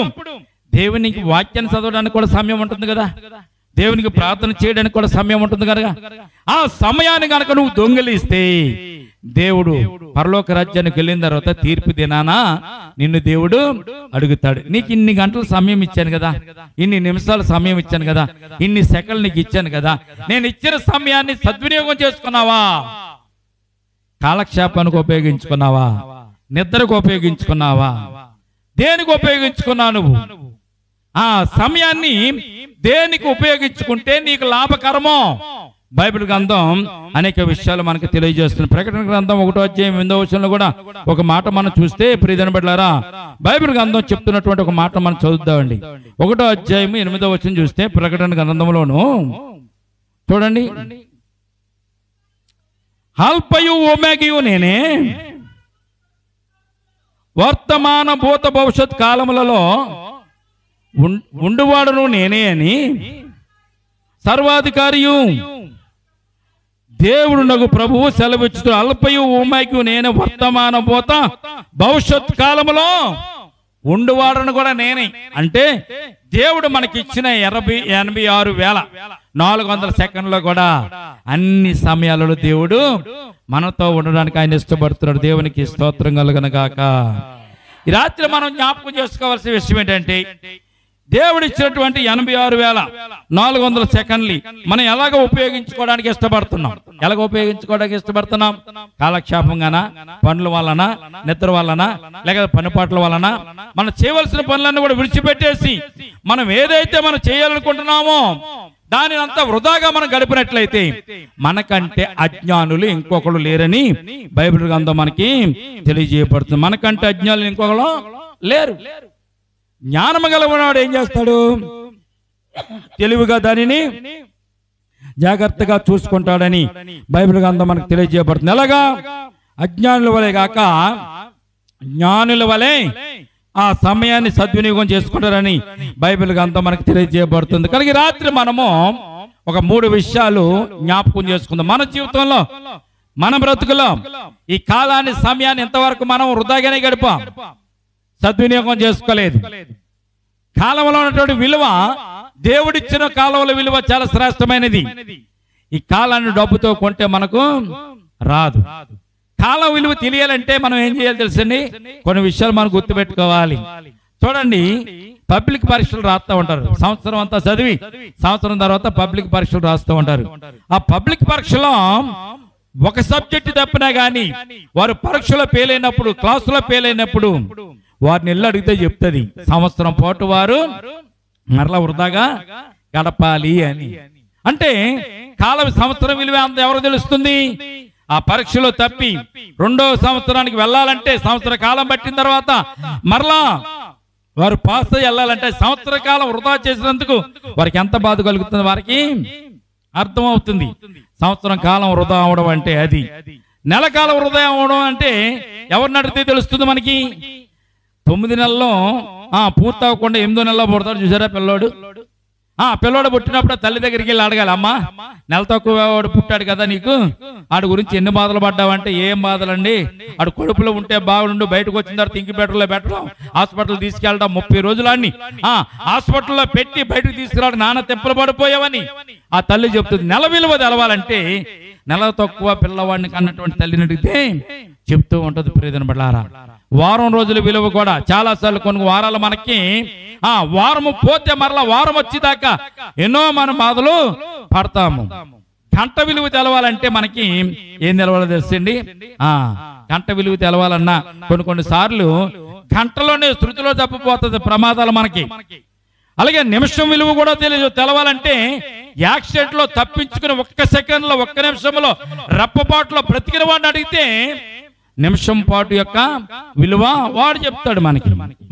దేవునికి వాక్యాన్ని చదవడానికి కూడా సమయం ఉంటుంది కదా, దేవునికి ప్రార్థన చేయడానికి కూడా సమయం ఉంటుంది కనుక ఆ సమయాన్ని కనుక నువ్వు దొంగిలిస్తే దేవుడు పరలోక రాజ్యానికి వెళ్ళిన తర్వాత తీర్పు దినాన నిన్ను దేవుడు అడుగుతాడు, నీకు ఇన్ని గంటల సమయం ఇచ్చాను కదా, ఇన్ని నిమిషాల సమయం ఇచ్చాను కదా, ఇన్ని సెకండ్లు నీకు ఇచ్చాను కదా, నేను ఇచ్చిన సమయాన్ని సద్వినియోగం చేసుకున్నావా? కాలక్షేపానికి ఉపయోగించుకున్నావా? నిద్రకు ఉపయోగించుకున్నావా? దేనికి ఉపయోగించుకున్నావు నువ్వు? ఆ సమయాన్ని దేనికి ఉపయోగించుకుంటే నీకు లాభకరమో బైబిల్ గ్రంథం అనేక విషయాలు మనకు తెలియజేస్తుంది. ప్రకటన గ్రంథం 1వ అధ్యాయం 8వ వచనంలో కూడా ఒక మాట మనం చూస్తే, ప్రియమైన బిడ్డలారా, బైబిల్ గ్రంథం చెప్తున్నటువంటి ఒక మాట మనం చదువుతామండి. 1వ అధ్యాయం 8వ వచనం చూస్తే ప్రకటన గ్రంథంలోను చూడండి, అల్పయు ఓమేగయు నేనే, వర్తమాన భూత భవిష్యత్ కాలములలో ఉండువాడును నేనే అని సర్వాధికారియు దేవుడు నగు ప్రభువు సెలవిచ్చు. అల్పయు ఓమేగయు నేనే, వర్తమాన భూత భవిష్యత్ కాలములో ఉండువాడను కూడా నేనే. అంటే దేవుడు మనకిచ్చిన 86,400 సెకండ్లో కూడా అన్ని సమయాలలో దేవుడు మనతో ఉండడానికి ఆయన ఇష్టపడుతున్నాడు. దేవునికి స్తోత్రం కలుగును గాక. ఈ రాత్రి మనం జ్ఞాపకం చేసుకోవాల్సిన విషయం ఏంటంటే, దేవుడు ఇచ్చినటువంటి 86,400 సెకండ్లు మనం ఎలాగ ఉపయోగించుకోవడానికి ఇష్టపడుతున్నాం? ఎలాగ ఉపయోగించుకోవడానికి ఇష్టపడుతున్నాం? కాలక్షేపంగానా, పనుల వలన, నిద్ర వలన, లేక పనిపాట్ల వలన మనం చేయవలసిన పనులన్నీ కూడా విడిచిపెట్టేసి మనం ఏదైతే మనం చేయాలనుకుంటున్నామో దానిని అంతా వృధాగా మనం గడిపినట్లయితే మనకంటే అజ్ఞానులు ఇంకొకరు లేరని బైబిల్ గ్రంథం మనకి తెలియజేయబడుతుంది. మనకంటే అజ్ఞానులు ఇంకొకరు లేరు. జ్ఞానము గలవాడు ఏం చేస్తాడు? తెలివిగా దానిని జాగ్రత్తగా చూసుకుంటాడని బైబిల్ గ్రంథం మనకు తెలియజేయబడుతుంది. ఎలాగా? అజ్ఞానుల వలె కాక జ్ఞానుల వలె ఆ సమయాన్ని సద్వినియోగం చేసుకుంటారని బైబిల్ గ్రంథం మనకు తెలియజేయబడుతుంది. కనుక రాత్రి మనము ఒక 3 విషయాలు జ్ఞాపకం చేసుకుందాం. మన జీవితంలో, మన బ్రతుకులో ఈ కాలాన్ని, సమయాన్ని ఎంతవరకు మనం వృధాగానే గడిపాం, సద్వినియోగం చేసుకోలేదు. కాలంలో ఉన్నటువంటి విలువ, దేవుడిచ్చిన కాలంలో విలువ చాలా శ్రేష్టమైనది. ఈ కాలాన్ని డబ్బుతో కొంటే మనకు రాదు. కాలం విలువ తెలియాలంటే మనం ఏం చేయాలి తెలుసండి? కొన్ని విషయాలు మనం గుర్తుపెట్టుకోవాలి. చూడండి, పబ్లిక్ పరీక్షలు రాస్తూ ఉంటారు. సంవత్సరం అంతా చదివి సంవత్సరం తర్వాత పబ్లిక్ పరీక్షలు రాస్తూ ఉంటారు. ఆ పబ్లిక్ పరీక్షలో ఒక సబ్జెక్టు తప్పినా గానీ వారు పరీక్షలో ఫెయిల్ అయినప్పుడు, క్లాసులో ఫెయిల్ అయినప్పుడు వారిని ఇల్లు అడిగితే చెప్తుంది, సంవత్సరం పాటు వారు మరలా వృధాగా గడపాలి అని. అంటే కాలం, సంవత్సరం విలువ అంత ఎవరు తెలుస్తుంది? ఆ పరీక్షలో తప్పి 2వ సంవత్సరానికి వెళ్ళాలంటే సంవత్సర కాలం పట్టిన తర్వాత మరలా వారు పాస్ అయ్యి వెళ్ళాలంటే సంవత్సర కాలం వృధా చేసినందుకు వారికి ఎంత బాధ కలుగుతుంది వారికి అర్థమవుతుంది. సంవత్సరం కాలం వృధా అవడం అంటే అది. నెల కాలం వృధా అవడం అంటే ఎవరిని అడిగితే తెలుస్తుంది మనకి? 9 నెలల్లో పూర్తి అవ్వకుండా 8వ నెలలో పుడతాడు చూసారా పిల్లోడు. పిల్లోడు పుట్టినప్పుడు తల్లి దగ్గరికి వెళ్ళి అడగాలి, అమ్మా నెల తక్కువ వాడు పుట్టాడు కదా, నీకు ఆడి గురించి ఎన్ని బాధలు పడ్డావంటే, ఏం బాధలండి, ఆడు కడుపులో ఉంటే బాగుండు, బయటకు వచ్చిన తర్వాత ఇంక్యుబేటర్లో పెట్టడం, హాస్పిటల్ తీసుకెళ్ళడం, 30 రోజులు అన్ని హాస్పిటల్లో పెట్టి బయటకు తీసుకురావడం, నాన్న తెప్పలు పడిపోయావని ఆ తల్లి చెప్తుంది. నెల విలువ తెలవాలంటే నెల తక్కువ పిల్లవాడిని కన్నటువంటి తల్లిని అడిగితే చెప్తూ ఉంటుంది. ప్రియమైన బిడ్డలారా, వారం రోజుల విలువ కూడా చాలా సార్లు కొన్ని వారాలు మనకి వారము పోతే మరలా వారం వచ్చేదాకా ఎన్నో మన బాధలు పడతాము. గంట విలువ తెలవాలంటే మనకి ఏం తెలవాలో తెలుసండి? గంట విలువ తెలవాలన్నా కొన్ని సార్లు గంటలోనే శృతిలో తప్పిపోతుంది ప్రమాదాలు మనకి. అలాగే నిమిషం విలువ కూడా తెలవాలంటే యాక్సిడెంట్ లో తప్పించుకుని ఒక్క సెకండ్లో ఒక్క నిమిషంలో రెప్పపాటులో బ్రతికిన వాడిని అడిగితే నిమిషం పాటు యొక్క విలువ వాడు చెప్తాడు.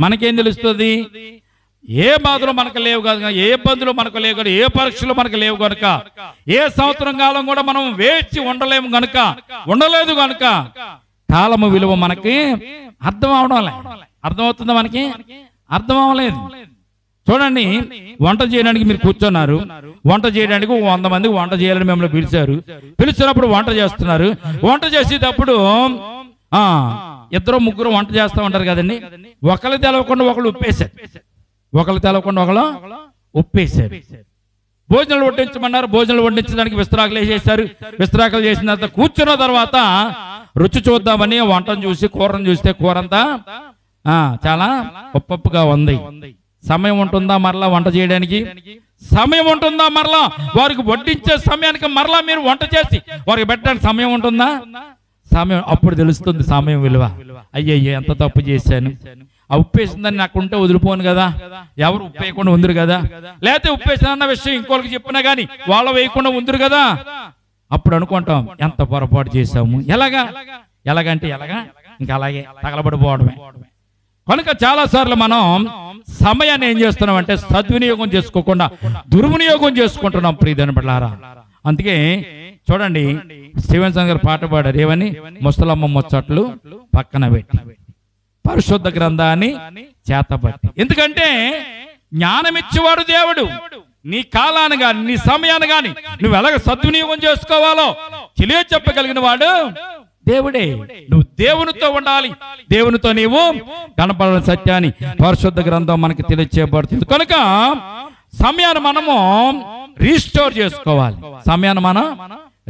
మనకేం తెలుస్తుంది? ఏ బాధలు మనకు లేవు కనుక, ఏ ఇబ్బందులు మనకు లేవు కనుక, ఏ పరీక్షలు మనకు లేవు కనుక, ఏ సంవత్సరం కాలం కూడా మనం వేచి ఉండలేము కనుక, ఉండలేదు కనుక కాలము విలువ మనకి అర్థం అవడం అర్థమవుతుందా? మనకి అర్థం అవ్వలేదు. చూడండి, వంట చేయడానికి మీరు కూర్చున్నారు. వంట చేయడానికి 100 మందికి వంట చేయాలని మిమ్మల్ని పిలిచినప్పుడు వంట చేస్తున్నారు. వంట చేసేటప్పుడు ఇద్దరు ముగ్గురు వంట చేస్తూ ఉంటారు కదండి. ఒకళ్ళు తెలవకుండా ఒకళ్ళు ఉప్పేశారు. భోజనాలు వడ్డించమన్నారు. భోజనాలు వడ్డించడానికి విస్తరాకులు వేసేసారు. విస్తరాకులు చేసిన తర్వాత కూర్చున్న తర్వాత రుచి చూద్దామని వంటను చూసి కూరను చూస్తే కూర అంతా చాలా ఉప్పగా ఉంది. సమయం ఉంటుందా మరలా వంట చేయడానికి? సమయం ఉంటుందా మరలా వారికి వడ్డించే సమయానికి మరలా మీరు వంట చేసి వారికి పెట్టడానికి సమయం ఉంటుందా? సమయం అప్పుడు తెలుస్తుంది సమయం విలువ. అయ్యయ్యో ఎంత తప్పు చేశాను, ఆ ఉప్పేసిందని నాకు ఉంటే వదిలిపోను కదా, ఎవరు ఉప్పేయకుండా ఉందరు కదా, లేకపోతే ఉప్పేసిన విషయం ఇంకోరికి చెప్పినా కానీ వాళ్ళ వేయకుండా ఉందరు కదా. అప్పుడు అనుకుంటాం ఎంత పొరపాటు చేశాము. ఎలాగంటే ఇంకా అలాగే తగలబడిపోవడమే. కనుక చాలాసార్లు మనం సమయాన్ని ఏం చేస్తున్నాం అంటే సద్వినియోగం చేసుకోకుండా దుర్వినియోగం చేసుకుంటున్నాం ప్రియమైన బిడ్డలారా. అందుకే చూడండి, స్టీవెన్సన్ గారు పాట పాడారు ఏమని? ముసలమ్మ ముచ్చట్లు పక్కన పెట్టి పరిశుద్ధ గ్రంథాన్ని చేతబట్టి. ఎందుకంటే జ్ఞానమిచ్చేవాడు దేవుడు. నీ కాలాన్ని గాని నీ సమయాన్ని గాని నువ్వు ఎలాగ సద్వినియోగం చేసుకోవాలో తెలియచెప్పగలిగిన వాడు దేవుడే. నువ్వు దేవునితో ఉండాలి. దేవునితో నీవు కనపడాలని సత్యాన్ని పరిశుద్ధ గ్రంథం మనకి తెలియచేయబడుతుంది. కనుక సమయాన్ని మనము రీస్టోర్ చేసుకోవాలి. సమయాన్ని మనం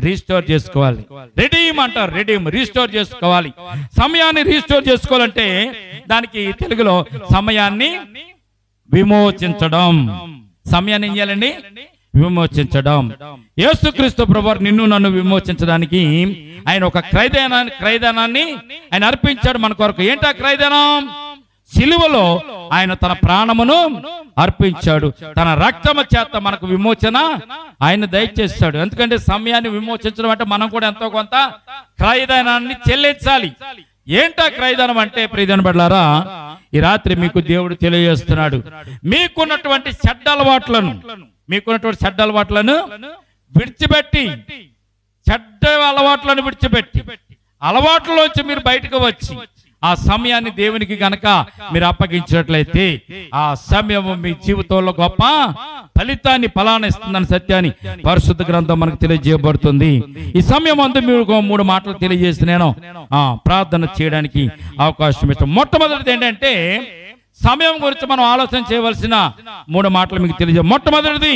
రీస్టోర్ చేసుకోవాలి. రెడీమ్ అంటారు. రీస్టోర్ చేసుకోవాలి. సమయాన్ని రీస్టోర్ చేసుకోవాలంటే దానికి తెలుగులో సమయాన్ని విమోచించడం. సమయాన్ని ఏం చేయాలండి? విమోచించడం. యేసుక్రీస్తు ప్రభువు నిన్ను నన్ను విమోచించడానికి ఆయన ఒక క్రయధనాన్ని ఆయన అర్పించాడు మన కొరకు. ఏంటా క్రయధనం? సిలువలో ఆయన తన ప్రాణమును అర్పించాడు. తన రక్తము చేత మనకు విమోచన ఆయన దయచేస్తాడు. ఎందుకంటే సమయాన్ని విమోచించడం అంటే మనం కూడా ఎంతో కొంత క్రయధనాన్ని చెల్లించాలి. ఏంటా క్రయధనం అంటే? ప్రియమైన బిడ్డలారా, ఈ రాత్రి మీకు దేవుడు తెలియజేస్తున్నాడు. మీకున్నటువంటి చెడ్డ అలవాట్లను విడిచిపెట్టి, చెడ్డ అలవాట్లను విడిచిపెట్టి అలవాట్లలోంచి మీరు బయటకు వచ్చి ఆ సమయాన్ని దేవునికి గనక మీరు అప్పగించినట్లయితే ఆ సమయం మీ జీవితంలో గొప్ప ఫలాన్ని ఇస్తుందని సత్యాన్ని పరిశుద్ధ గ్రంథం మనకు తెలియజేయబడుతుంది. ఈ సమయం అంతా మీరు 3 మాటలు తెలియజేసి నేను ప్రార్థన చేయడానికి అవకాశం ఇస్తాను. మొట్టమొదటిది ఏంటంటే సమయం గురించి మనం ఆలోచన చేయవలసిన 3 మాటలు మీకు తెలియజే. మొట్టమొదటిది,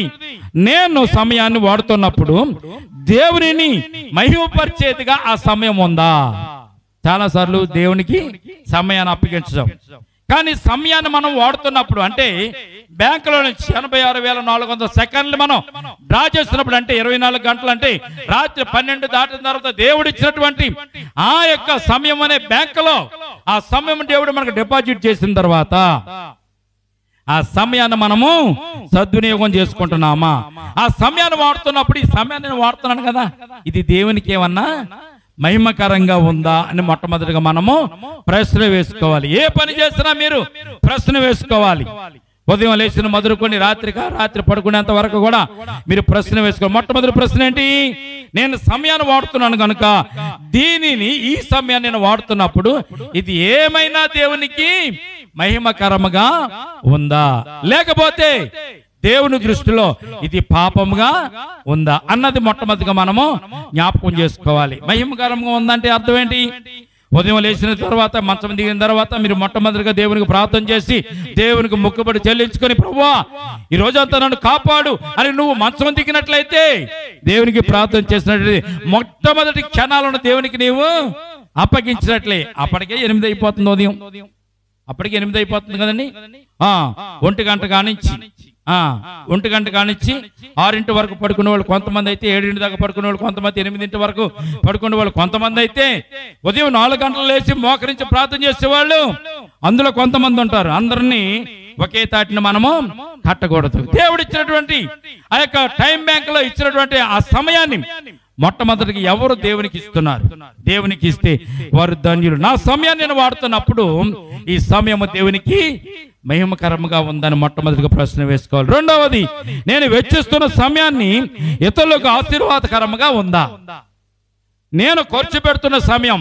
నేను సమయాన్ని వాడుతున్నప్పుడు దేవునిని మహిమపరిచేదిగా ఆ సమయం ఉందా? చాలా సార్లు దేవునికి సమయాన్ని అప్పగించడం, కానీ సమయాన్ని మనం వాడుతున్నప్పుడు అంటే బ్యాంకులో నుంచి 86,400 సెకండ్లు మనం డ్రా చేస్తున్నప్పుడు అంటే 24 గంటలు అంటే రాత్రి 12 దాటిన తర్వాత దేవుడు ఇచ్చినటువంటి ఆ యొక్క సమయం అనే బ్యాంకులో ఆ సమయం దేవుడు మనకు డిపాజిట్ చేసిన తర్వాత ఆ సమయాన్ని మనము సద్వినియోగం చేసుకుంటున్నామా? ఆ సమయాన్ని వాడుతున్నప్పుడు ఈ సమయాన్ని వాడుతున్నాను కదా, ఇది దేవునికి ఏమన్నా మహిమకరంగా ఉందా అని మొట్టమొదటిగా మనము ప్రశ్న వేసుకోవాలి. ఏ పని చేసినా మీరు ప్రశ్న వేసుకోవాలి. ఉదయం లేచిన మొదలుకొని రాత్రి పడుకునేంత వరకు కూడా మీరు ప్రశ్న వేసుకోవాలి. మొట్టమొదటి ప్రశ్న ఏంటి? నేను సమయాన్ని వాడుతున్నాను కనుక ఈ సమయాన్ని నేను వాడుతున్నప్పుడు ఇది ఏమైనా దేవునికి మహిమకరముగా ఉందా, లేకపోతే దేవుని దృష్టిలో ఇది పాపముగా ఉందా అన్నది మొట్టమొదటిగా మనము జ్ఞాపకం చేసుకోవాలి. మహిమకరంగా ఉందంటే అర్థం ఏంటి? ఉదయం లేచిన తర్వాత మంచం దిగిన తర్వాత మీరు మొట్టమొదటిగా దేవునికి ప్రార్థన చేసి దేవునికి మొక్కుబడి చెల్లించుకొని, ప్రభువా ఈ రోజంతా నన్ను కాపాడు అని నువ్వు మంచం దిగినట్లయితే దేవునికి ప్రార్థన చేసినట్లయితే మొట్టమొదటి క్షణాలను దేవునికి నీవు అప్పగించినట్లే. అప్పటికే 8 అయిపోతుంది. ఉదయం అప్పటికే 8 అయిపోతుంది కదండి. 1 గంట కానించి ఒంటి గంట కానిచ్చి 6 వరకు పడుకునే వాళ్ళు కొంతమంది అయితే, 7 దాకా పడుకునే వాళ్ళు కొంతమంది, 8 వరకు పడుకునే వాళ్ళు కొంతమంది అయితే, ఉదయం 4 గంటలు లేచి మోకరించి ప్రార్థన చేసేవాళ్ళు అందులో కొంతమంది ఉంటారు. అందరినీ ఒకే తాటిని మనము కట్టకూడదు. దేవుడు ఇచ్చినటువంటి ఆ యొక్క టైం బ్యాంక్ లో ఇచ్చినటువంటి ఆ సమయాన్ని మొట్టమొదటికి ఎవరు దేవునికి ఇస్తున్నారు? దేవునికి ఇస్తే వారు ధన్యులు. నా సమయాన్ని నేను వాడుతున్నప్పుడు ఈ సమయము దేవునికి మహిమకరంగా ఉందని మొట్టమొదటిగా ప్రశ్న వేసుకోవాలి. రెండవది, నేను వెచ్చిస్తున్న సమయాన్ని ఇతరులకు ఆశీర్వాదకరంగా ఉందా? నేను ఖర్చు పెడుతున్న సమయం,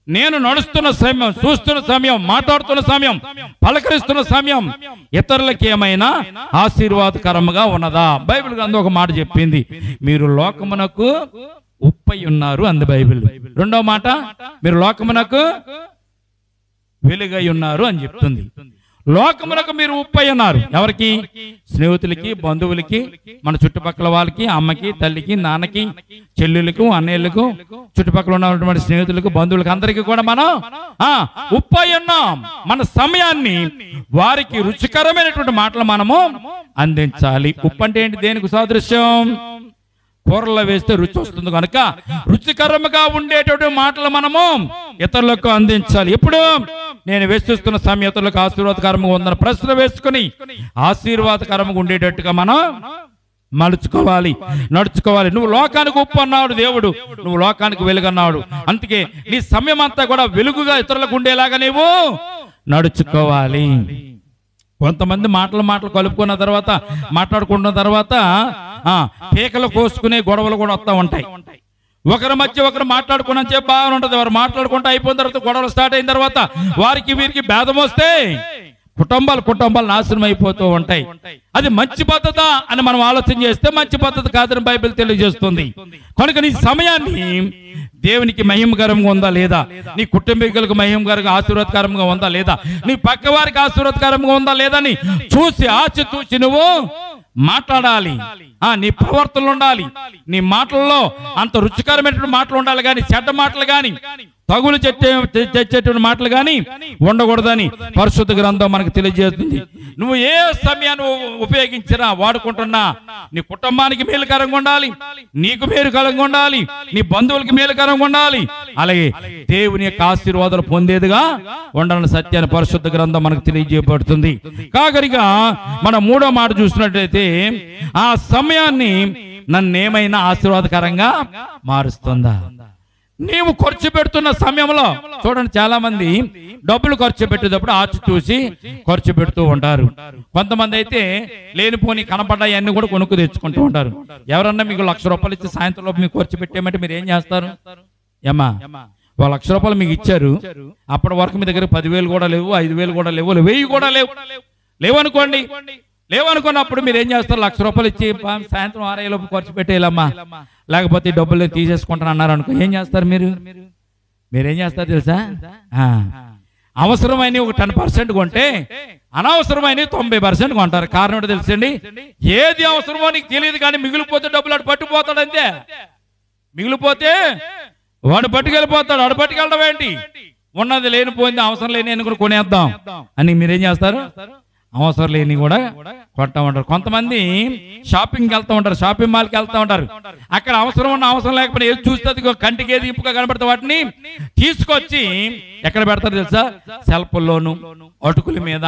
నేను నడుస్తున్న సమయం, చూస్తున్న సమయం, మాట్లాడుతున్న సమయం, పలకరిస్తున్న సమయం ఇతరులకి ఏమైనా ఆశీర్వాదకరంగా ఉన్నదా? బైబిల్ గ్రంథం ఒక మాట చెప్పింది, మీరు లోకమునకు ఉప్పై ఉన్నారు అంది బైబిల్. రెండవ మాట, మీరు లోకమునకు వెలుగై ఉన్నారు అని చెప్తుంది. లోకమునకు మీరు ఉప్పై ఉన్నారు. ఎవరికి? స్నేహితులకి, బంధువులకి, మన చుట్టుపక్కల వాళ్ళకి, అమ్మకి, తల్లికి, నాన్నకి, చెల్లెళ్ళకు, అన్నయ్యలకు, చుట్టుపక్కల ఉన్నటువంటి స్నేహితులకు, బంధువులకు, అందరికీ కూడా మనం ఉప్పై ఉన్నాం. మన సమయాన్ని వారికి రుచికరమైనటువంటి మాటలు మనము అందించాలి. ఉప్పు అంటే ఏంటి? దేనికి సాదృశ్యం? కూరల్లో వేస్తే రుచి వస్తుంది కనుక రుచికరంగా ఉండేటువంటి మాటలు మనము ఇతరులకు అందించాలి. ఎప్పుడు? నేను వేస్తున్న సమయం ఇతరులకు ఆశీర్వాదకరంగా ఉందని ప్రశ్న వేసుకుని ఆశీర్వాదకరంగా ఉండేటట్టుగా మనం నడుచుకోవాలి. నువ్వు లోకానికి ఉప్పు అన్నాడు దేవుడు, నువ్వు లోకానికి వెలుగన్నాడు. అందుకే నీ సమయం అంతా కూడా వెలుగుగా ఇతరులకు ఉండేలాగా నీవు నడుచుకోవాలి. కొంతమంది మాటలు కలుపుకున్న తర్వాత, మాట్లాడుకున్న తర్వాత పీకలు కోసుకునే గొడవలు కూడా వస్తూ ఉంటాయి. ఒకరి మధ్య ఒకరు మాట్లాడుకున్న చెప్పి బాగా ఉంటుంది. వారు మాట్లాడుకుంటూ అయిపోయిన తర్వాత, గొడవలు స్టార్ట్ అయిన తర్వాత వారికి వీరికి భేదం వస్తే కుటుంబాలు నాశనం అయిపోతూ ఉంటాయి. అది మంచి పద్ధత అని మనం ఆలోచన చేస్తే మంచి పద్ధతి కాదని బైబిల్ తెలియజేస్తుంది. కనుక నీ సమయాన్ని దేవునికి మహిమకరంగా ఉందా లేదా, నీ కుటుంబీకులకు మహిమకరంగా ఆశీర్వాదకరంగా ఉందా లేదా, నీ పక్క వారికి ఆశీర్వాదకరంగా ఉందా లేదా అని చూసి ఆచితూచి నువ్వు మాట్లాడాలి. నీ ప్రవర్తనలు ఉండాలి. నీ మాటల్లో అంత రుచికరమైనటువంటి మాటలు ఉండాలి, కానీ చెడ్డ మాటలు కానీ, తగులు తెచ్చేటువంటి మాటలు కానీ ఉండకూడదని పరిశుద్ధ గ్రంథం మనకు తెలియజేస్తుంది. నువ్వు ఏ సమయాన్ని ఉపయోగించినా, వాడుకుంటున్నా నీ కుటుంబానికి మేలుకరంగా ఉండాలి, నీకు మేలుకరంగా ఉండాలి, నీ బంధువులకి మేలుకరంగా ఉండాలి, అలాగే దేవుని యొక్క ఆశీర్వాదాలు పొందేదిగా ఉండాలని సత్యాన్ని పరిశుద్ధ గ్రంథం మనకు తెలియజేయబడుతుంది. కాకరిగా మనం మూడో మాట చూసినట్లయితే, ఆ సమయాన్ని నన్నేమైనా ఆశీర్వాదకరంగా మారుస్తుందా? నీవు ఖర్చు పెడుతున్న సమయంలో చూడండి, చాలా మంది డబ్బులు ఖర్చు పెట్టేటప్పుడు ఆచి చూసి ఖర్చు పెడుతూ ఉంటారు. కొంతమంది అయితే లేనిపోని కనపడ్డాయి అన్ని కూడా కొనుక్కు తెచ్చుకుంటూ ఉంటారు. ఎవరన్నా మీకు 1,00,000 రూపాయలు ఇచ్చి సాయంత్రం లోపు మీకు ఖర్చు పెట్టేమంటే మీరు ఏం చేస్తారు? ఏమా, 1,00,000 రూపాయలు మీకు ఇచ్చారు, అప్పటి వరకు మీ దగ్గర 10,000 కూడా లేవు, 5,000 కూడా లేవు, 1,000 కూడా లేవనుకున్నప్పుడు మీరు ఏం చేస్తారు? 1,00,000 రూపాయలు ఇచ్చి సాయంత్రం 6 లోపు ఖర్చు పెట్టేయాలమ్మా, లేకపోతే డబ్బులు తీసేసుకుంటాను అన్నారు అనుకో, ఏం చేస్తారు? మీరేం చేస్తారు తెలుసా? అవసరమైన ఒక 10% కొంటే అనవసరమైన 90% కొంటారు. కారణం ఏంటో తెలుసండి? ఏది అవసరమో నీకు తెలియదు, కానీ మిగిలిపోతే డబ్బులు అటు పట్టుకుపోతాడు అంతే. మిగిలిపోతే వాడు పట్టుకెళ్ళిపోతాడు. వాడు పట్టుకెళ్ళడం ఏంటి? ఉన్నది లేనిపోయింది, అవసరం లేని అని కూడా కొనేద్దాం అని మీరేం చేస్తారు? అవసరం లేని కూడా కొంటా ఉంటారు. కొంతమంది షాపింగ్కి వెళ్తూ ఉంటారు, షాపింగ్ మాల్కి వెళ్తూ ఉంటారు. అక్కడ అవసరం ఉన్న అవసరం లేకపోతే ఏది చూస్తే కంటికి ఏది ఇంపుగా కనబడితే వాటిని తీసుకొచ్చి ఎక్కడ పెడతారు తెలుసా? సెల్ఫ్ల్లోను, అటుకుల మీద.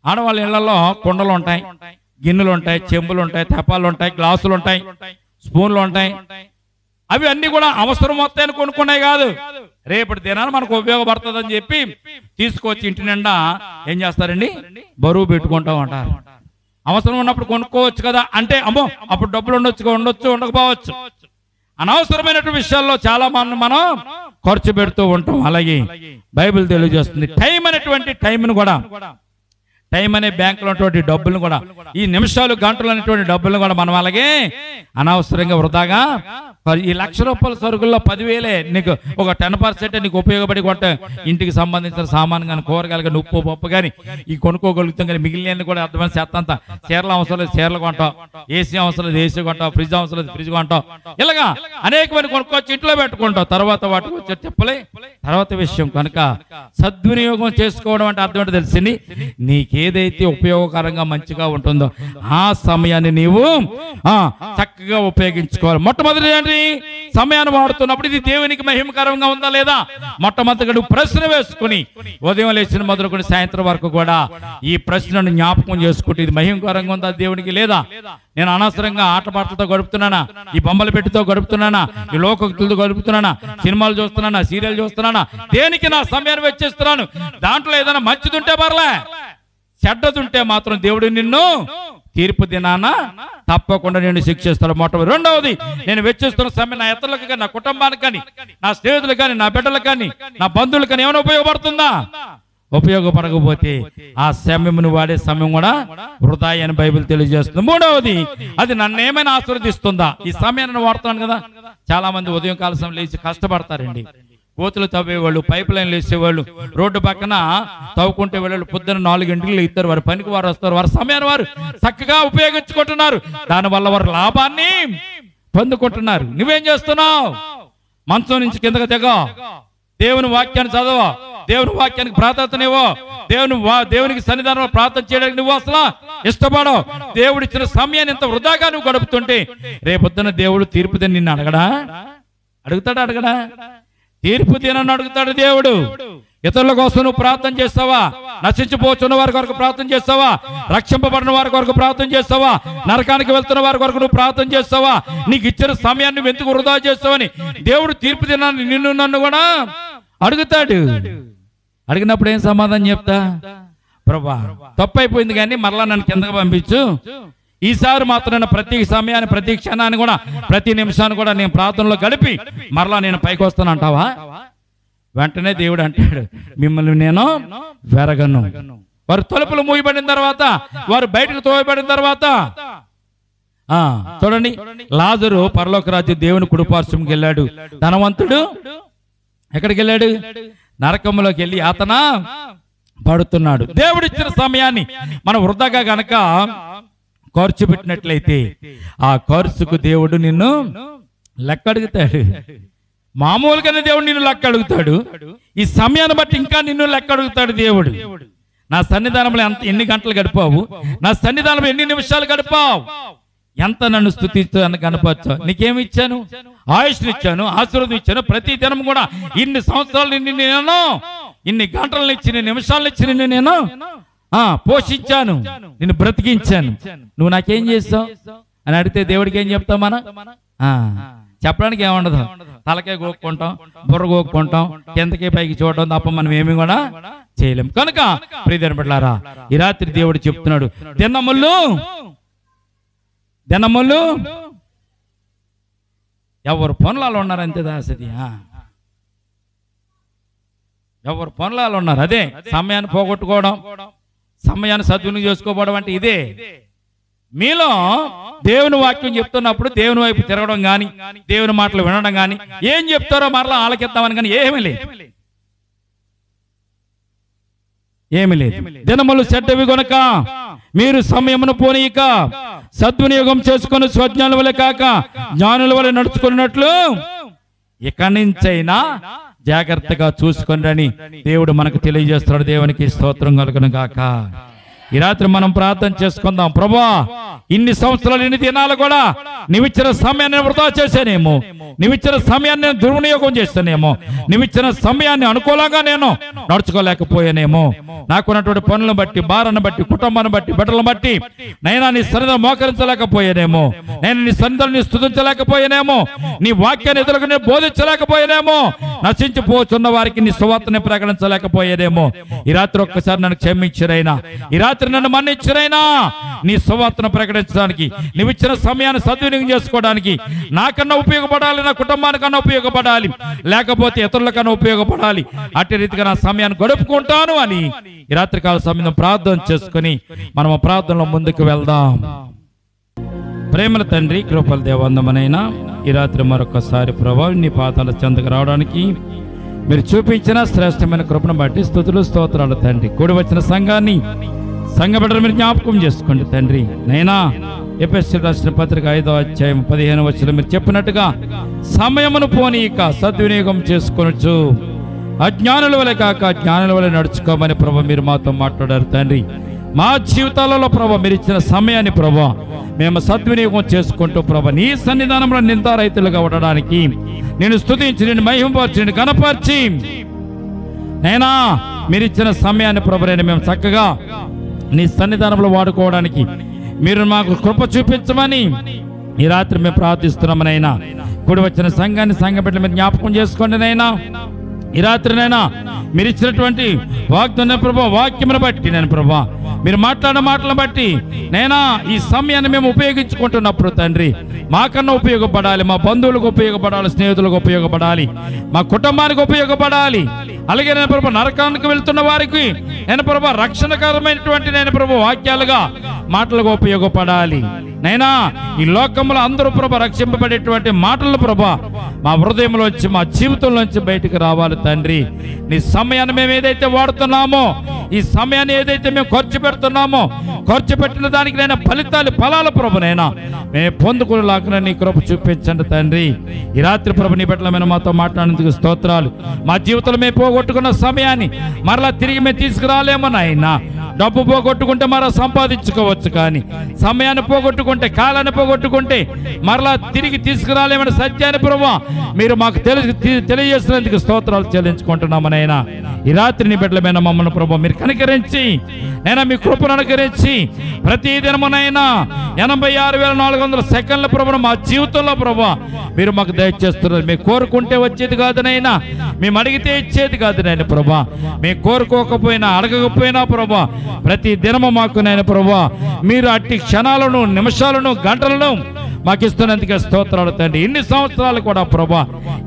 ఆడవాళ్ళ ఇళ్లలో కుండలు ఉంటాయి, గిన్నెలు ఉంటాయి, చెంబులు ఉంటాయి, తెప్పాలు ఉంటాయి, గ్లాసులు ఉంటాయి, స్పూన్లు ఉంటాయి. అవి అన్ని కూడా అవసరం వస్తాయని కొనుక్కున్నాయి కాదు, రేపటి దినాన్ని మనకు ఉపయోగపడుతుంది అని చెప్పి తీసుకొచ్చి ఇంటి నిండా ఏం చేస్తారండి? బరువు పెట్టుకుంటూ ఉంటారు. అవసరం ఉన్నప్పుడు కొనుక్కోవచ్చు కదా అంటే, అమ్మో అప్పుడు డబ్బులు ఉండొచ్చు ఉండకపోవచ్చు. అనవసరమైనటువంటి విషయాల్లో చాలా మంది మనం ఖర్చు పెడుతూ ఉంటాం. అలాగే బైబిల్ తెలియజేస్తుంది, టైం అనే బ్యాంకులో ఉన్నటువంటి డబ్బులను కూడా, ఈ నిమిషాలు గంటలు అనేటువంటి డబ్బులను కూడా మనం అలాగే అనవసరంగా వృధాగా ఈ ₹1,00,000 సరుకుల్లో 10,000 నీకు ఒక 10% నీకు ఉపయోగపడి కొంట ఇంటికి సంబంధించిన సామాను కానీ కూరగాయలు కానీ ఉప్పు పప్పు కానీ ఈ కొనుక్కోగలుగుతాం. కానీ మిగిలిన కూడా అర్థమైన చేత్తంతా చీరలు అవసరం లేదు చీరలు కొంటాం, ఏసీ అవసరం లేదు ఏసీ కొంటాం, ఫ్రిడ్జ్ అవసరం లేదు ఫ్రిడ్జ్ కొంటాం. ఇలాగా అనేకమైన కొనుక్కొచ్చి ఇంట్లో పెట్టుకుంటాం. తర్వాత వాటికి వచ్చే తిప్పలే తర్వాత విషయం. కనుక సద్వినియోగం చేసుకోవడం అంటే అర్థం ఏంటో తెలిసింది. నీకేదైతే ఉపయోగకరంగా మంచిగా ఉంటుందో ఆ సమయాన్ని నీవు చక్కగా ఉపయోగించుకోవాలి. మొట్టమొదటి ఏంటి? సమయాన్ని వాడుతున్నప్పుడు ఇది దేవునికి మహిమకరంగా ఉందా లేదా మొట్టమొదటిగా నువ్వు ప్రశ్న వేసుకుని ఉదయం లేచిన మొదలుకొని సాయంత్రం వరకు కూడా ఈ ప్రశ్నను జ్ఞాపకం చేసుకుంటే ఇది మహిమకరంగా ఉందా దేవునికి లేదా? నేను అనవసరంగా ఆటపాటలతో గడుపుతున్నానా, ఈ బొమ్మల పెట్టితో గడుపుతున్నానా, ఈ లోకతులతో గడుపుతున్నానా, సినిమాలు చూస్తున్నానా, సీరియల్ చూస్తున్నానా, దేనికి నా సమయాన్ని వెచ్చిస్తున్నాను? దాంట్లో ఏదైనా మంచిది ఉంటే పర్లే, చెడ్డదుంటే మాత్రం దేవుడు నిన్ను తీర్పు దినాన తప్పకుండా నేను శిక్షిస్తాడు. మొట్టమొదటి. రెండవది, నేను వెచ్చిస్తున్న సమయం నా ఇతరులకు కానీ, నా కుటుంబానికి కానీ, నా స్నేహితులకు కానీ, నా బిడ్డలకు కానీ, నా బంధువులకు కానీ ఏమైనా ఉపయోగపడుతుందా? ఉపయోగపడకపోతే ఆ సమయమును వాడే సమయం కూడా వృధా అని బైబిల్ తెలియజేస్తుంది. మూడవది, అది నన్ను ఏమైనా ఆశీర్వదిస్తుందా? ఈ సమయాన్ని వాడుతున్నాను కదా. చాలా మంది ఉదయం కాల సమయం లేచి కష్టపడతారండి. కోతులు తవ్వేవాళ్ళు, పైప్ లైన్లు వేసేవాళ్ళు, రోడ్డు పక్కన తవ్వుకుంటే వాళ్ళు పొద్దున్న 4 గంటలు ఇస్తారు. వారు పనికి వారు వస్తారు. వారి సమయాన్ని వారు చక్కగా ఉపయోగించుకుంటున్నారు. దానివల్ల వారు లాభాన్ని పొందుకుంటున్నారు. నువ్వేం చేస్తున్నావు? మంచం నుంచి కిందకు దిగో, దేవుని వాక్యాన్ని చదవో, దేవుని వాక్యానికి ప్రాధాన్యతనివ్వో, దేవునికి సన్నిధానంలో ప్రార్థన చేయడానికి నువ్వు అసలు ఇష్టపడవు. దేవుడు ఇచ్చిన సమయాన్ని ఇంత వృధాగా నువ్వు గడుపుతుంటే రేపొద్దున దేవుడు తీర్పు దిన నిన్ను అడుగుతాడా? తీర్పు దినని అడుగుతాడు దేవుడు. ఇతరుల కోసం నువ్వు ప్రార్థన చేస్తావా? నశించిపోతున్న వారి కొరకు ప్రార్థన చేస్తావా? రక్షింపబడిన వారి కొరకు ప్రార్థన చేస్తావా? నరకానికి వెళ్తున్న వారి కొరకు నువ్వు ప్రార్థన చేస్తావా? నీకు ఇచ్చిన సమయాన్ని నువ్వు ఎందుకు వృధా చేస్తావని దేవుడు తీర్పు దినాన్ని నిన్ను నన్ను కూడా అడుగుతాడు. అడిగినప్పుడు ఏం సమాధానం చెప్తా? ప్రభా, తప్పు అయిపోయింది కానీ మరలా నన్ను కిందకు పంపించు. ఈసారి మాత్రం ప్రతి సమయాన్ని, ప్రతి క్షణాన్ని కూడా, ప్రతి నిమిషాన్ని కూడా నేను ప్రార్థనలో గడిపి మరలా నేను పైకి వస్తాను అంటావా? వెంటనే దేవుడు అంటాడు, మిమ్మల్ని నేను వెరగను. వారు తలుపులు మూయబడిన తర్వాత, వారు బయటకు తోయబడిన తర్వాత చూడండి, లాజరు పరలోక రాజ్యం దేవుని కుడిపార్శ్వంకి వెళ్ళాడు. ధనవంతుడు ఎక్కడికి వెళ్ళాడు? నరకంలోకి వెళ్ళి అతన పడుతున్నాడు. దేవుడు ఇచ్చిన సమయాన్ని మనం వృధాగా గనక ఖర్చు పెట్టినట్లయితే ఆ ఖర్చుకు దేవుడు నిన్ను లెక్క అడుగుతాడు. మామూలుగానే దేవుడు నిన్ను లెక్క అడుగుతాడు. ఈ సమయాన్ని బట్టి ఇంకా నిన్ను లెక్క అడుగుతాడు దేవుడు. నా సన్నిధానంలో ఎన్ని గంటలు గడిపావు? నా సన్నిధానంలో ఎన్ని నిమిషాలు గడిపావు? ఎంత నన్ను స్తుతిస్తూ అని కనపచ్చు. నీకేమి ఇచ్చాను? ఆయుష్ని ఇచ్చాను, ఆశీర్వాదం ఇచ్చాను. ప్రతి దినం కూడా ఇన్ని సంవత్సరాలు నేను ఇన్ని గంటలను ఇచ్చి, నిమిషాలను ఇచ్చి నేను పోషించాను, నిన్ను బ్రతికించాను. నువ్వు నాకేం చేస్తావు అని అడిగితే దేవుడికి ఏం చెప్తావు? చెప్పడానికి ఏముండదు. తలకే గోక్కుంటాం, బుర్ర గోక్కుంటాం, కిందకి పైకి చూడటం తప్ప మనం ఏమి కూడా చేయలేం. కనుక ప్రియమైన బిడ్డలారా, ఈ రాత్రి దేవుడు చెప్తున్నాడు, దినములు ఎవరు పనులలో ఉన్నారు అంతే దాసది. ఎవరు పనులలో ఉన్నారు. అదే సమయాన్ని పోగొట్టుకోవడం, సమయాన్ని సద్వినియోగం చేసుకోవడం అంటే ఇదే. మీలో దేవుని వాక్యం చెప్తున్నప్పుడు దేవుని వైపు తిరగడం కానీ, దేవుని మాటలు వినడం కానీ, ఏం చెప్తారో మరలా ఆలకిద్దామని కానీ ఏమీ లేదు. దినములు చెడ్డవి గనుక మీరు సమయమును పోనీయక సద్వినియోగం చేసుకుని స్వజ్ఞానుల వలె కాక జ్ఞానుల వలె నడుచుకున్నట్లు ఇక నుంచైనా జాగ్రత్తగా చూసుకొనిరని దేవుడు మనకు తెలియజేస్తున్నాడు. దేవునికి స్తోత్రం కలుగును గాక. ఈ రాత్రి మనం ప్రార్థన చేసుకుందాం. ప్రభువా, ఇన్ని సంవత్సరాలు, ఇన్ని దినాలు కూడా నీవిచ్చిన సమయాన్ని వృధా చేశానేమో, నీవిచ్చిన సమయాన్ని దుర్వినియోగం చేస్తానేమో, నీవిచ్చిన సమయాన్ని అనుకూలంగా నేను నడుచుకోలేకపోయానేమో, నాకున్నటువంటి పనులను బట్టి, భారాన్ని బట్టి, కుటుంబాన్ని బట్టి, బిడ్డలను బట్టి నైనా నీ సన్నిధిని మోకరించలేకపోయానేమో, నేను నీ సన్నిధిని స్తుతించలేకపోయానేమో, నీ వాక్యాన్ని ఎదురుగా నేను బోధించలేకపోయానేమో, నశించిపోతున్న వారికి నీ సువార్తని ప్రకటించలేకపోయానేమో. ఈ రాత్రి ఒక్కసారి నన్ను క్షమించిరైనా, ఈ రాత్రి నన్ను మన్నించిరైనా, నీ సువార్తను ప్రకటించడానికి, నీవిచ్చిన సమయాన్ని సద్వినియోగం చేసుకోవడానికి నాకన్నా ఉపయోగపడాలి, నా కుటుంబానికన్నా ఉపయోగపడాలి, లేకపోతే ఇతరులకన్నా ఉపయోగపడాలి. అట్టి రీతిగా నా సమయాన్ని గడుపుకుంటాను అని ఈ రాత్రికాల సమయం ప్రార్థన చేసుకుని మనం ప్రార్థనలో ముందుకు వెళ్దాం. ప్రేమల తండ్రి, కృపల దేవందమనైనా ఈ రాత్రి మరొకసారి ప్రభా నీ పాదాల చెంతకు రావడానికి మీరు చూపించిన శ్రేష్టమైన కృపను బట్టి స్తుతులు స్తోత్రాలు తండ్రి. కూడి వచ్చిన సంఘాన్ని, సంఘ బిడ్డలు మీరు జ్ఞాపకం చేసుకోండి తండ్రి. నైనా ఎఫెసీయులకు రాసిన పత్రిక 5వ అధ్యాయం 15వ వచనం మీరు చెప్పినట్టుగా సమయమును పోనీక సద్వినియోగం చేసుకొనొచ్చు, అజ్ఞానుల వలె కాక జ్ఞానుల వలె నడుచుకోమని ప్రభా మీరు మాతో మాట్లాడారు తండ్రి. మా జీవితాలలో ప్రభా మీరు ఇచ్చిన సమయాన్ని ప్రభా మేము సద్వినియోగం చేసుకుంటూ ప్రభా నీ సన్నిధానంలో నిందారహితులుగా ఉండడానికి నేను స్తుతించి, నేను మహిమపరిచి, నేను కనపరిచి నైనా మీరు ఇచ్చిన సమయాన్ని ప్రభు మేము చక్కగా నీ సన్నిధానంలో వాడుకోవడానికి మీరు మాకు కృప చూపించమని ఈ రాత్రి మేము ప్రార్థిస్తున్నామనైనా. కూడి వచ్చిన సంఘాన్ని, సంఘ బిడ్డలు మీరు జ్ఞాపకం చేసుకోండి నైనా. ఈ రాత్రినైనా మీరు ఇచ్చినటువంటి వాగ్దాన ప్రభా వాక్యమును బట్టి నేను ప్రభా మీరు మాట్లాడిన మాటలను బట్టి నైనా ఈ సమయాన్ని మేము ఉపయోగించుకుంటున్నప్పుడు తండ్రి మాకన్నా ఉపయోగపడాలి, మా బంధువులకు ఉపయోగపడాలి, స్నేహితులకు ఉపయోగపడాలి, మా కుటుంబానికి ఉపయోగపడాలి. అలాగే నేను ప్రభా నరకానికి వెళ్తున్న వారికి నేను ప్రభా రక్షణకరమైనటువంటి నేను ప్రభా వాక్యాలుగా మాటలుగా ఉపయోగపడాలి. నైనా ఈ లోకంలో అందరూ ప్రభా రక్షింపబడేటువంటి మాటలు ప్రభా మా హృదయంలోంచి, మా జీవితంలోంచి బయటకు రావాలి తండ్రి. నీ సమయాన్ని మేము ఏదైతే వాడుతున్నామో, ఈ సమయాన్ని ఏదైతే మేము ఖర్చు పెడుతున్నామో, ఖర్చు పెట్టిన దానికి నైనా ఫలాల ప్రభునైనా మేము పొందుకునేలాగా నీ కృప చూపించండి తండ్రి. ఈ రాత్రి ప్రభు నీ బిడ్డలమైన మాతో మాట్లాడేందుకు స్తోత్రాలు. మా జీవితంలో మేము పోగొట్టుకున్న సమయాన్ని మరలా తిరిగి మేము తీసుకురాలేమో నాయనా. డబ్బు పోగొట్టుకుంటే మరలా సంపాదించుకోవచ్చు, కానీ సమయాన్ని పోగొట్టుకుంటే, కాలాన్ని పోగొట్టుకుంటే మరలా తిరిగి తీసుకురాలేమని సత్యాన్ని ప్రభు మీరు మాకు తెలియజేసినందుకు స్తోత్రాలు చెల్లించుకుంటున్నామనైనా. ఈ రాత్రి నీ బిడ్డలమైన మమ్మల్ని ప్రభు మీరు కనికరించి నైనా మీ కృపను అనుకరించి ప్రతి దినమునైనా 86,400 సెకండ్ల ప్రభును మా జీవితంలో ప్రభు మీరు మాకు దయచేస్తున్నారు. మేము కోరుకుంటే వచ్చేది కాదునైనా, మేము అడిగితే ఇచ్చేది కాదునైనా ప్రభా. మేము కోరుకోకపోయినా అడగకపోయినా ప్రభా ప్రతి దినము మాకు నైనా ప్రభా మీరు అట్టి క్షణాలను, నిమిషాలను, గంటలను మాకు ఇస్తున్నందుకే స్తోత్రాలు తండ్రి. ఇన్ని సంవత్సరాలు కూడా ప్రభా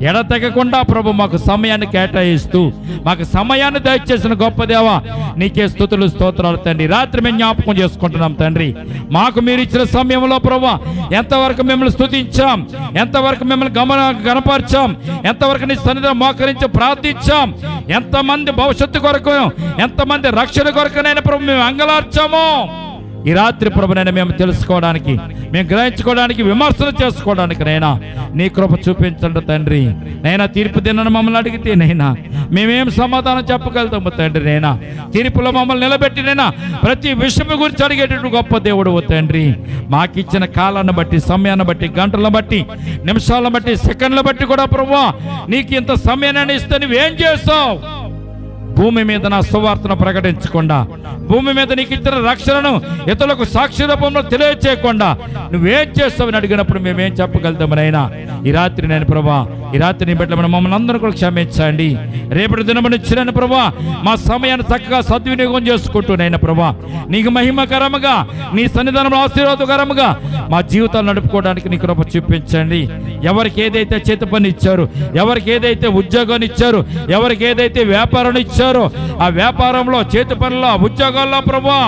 ఎడతెగకుండా ప్రభు మాకు సమయాన్ని కేటాయిస్తూ మాకు సమయాన్ని దయచేసిన గొప్ప దేవా నీకే స్తుతులు స్తోత్రాలు తండ్రి. రాత్రి మేము జ్ఞాపకం చేసుకుంటున్నాం తండ్రి. మాకు మీరు ఇచ్చిన సమయంలో ప్రభా ఎంతవరకు మిమ్మల్ని స్తుతించాం, ఎంతవరకు మిమ్మల్ని గణపరిచాం, ఎంతవరకు నీ సన్నిధిని మోకరించి ప్రార్థించాం, ఎంతమంది భవిష్యత్తు కొరకు, ఎంతమంది రక్షణ కొరకునైనా ప్రభు మేము అంగలార్చామో ఈ రాత్రి ప్రభునైనా మేము తెలుసుకోవడానికి, మేము గ్రహించుకోవడానికి, విమర్శలు చేసుకోవడానికి నైనా నీ కృప చూపించండి తండ్రి. నైనా తీర్పు దినను మమ్మల్ని అడిగితే నైనా మేమేం సమాధానం చెప్పగలుగుతాము తండ్రి. నైనా తీర్పులో మమ్మల్ని నిలబెట్టి నైనా ప్రతి విషయం గురించి అడిగేటట్టు గొప్ప దేవుడు తండ్రి. మాకిచ్చిన కాలాన్ని బట్టి, సమయాన్ని బట్టి, గంటలను బట్టి, నిమిషాలను బట్టి, సెకండ్ల బట్టి కూడా ప్రభువా నీకు ఇంత సమయాన్ని ఇస్తే నువ్వేం చేస్తావు? భూమి మీద నా సువార్తను ప్రకటించకుండా, భూమి మీద నీకు ఇచ్చిన రక్షణను ఇతరులకు సాక్షి రూపంలో తెలియచేయకుండా నువ్వేం చేస్తావని అడిగినప్పుడు మేమేం చెప్పగలుగుతామనైనా. ఈ రాత్రి నేను ప్రభా, ఈ రాత్రి నీ బిడ్డలను మమ్మల్ని అందరూ కూడా క్షమించండి. రేపటి దినమనిచ్చినైనా ప్రభా మా సమయాన్ని చక్కగా సద్వినియోగం చేసుకుంటూనైనా ప్రభా నీకు మహిమకరముగా, నీ సన్నిధానంలో ఆశీర్వాదకరముగా మా జీవితాలు నడుపుకోవడానికి నీ కృప చూపించండి. ఎవరికి ఏదైతే చేతి పని ఇచ్చారు, ఎవరికి ఏదైతే ఉద్యోగాన్ని ఇచ్చారు, ఎవరికి ఏదైతే వ్యాపారాన్ని ఇచ్చారో ఆ వ్యాపారంలో, చేతి పనుల్లో, ఉద్యోగాల్లో ప్రభా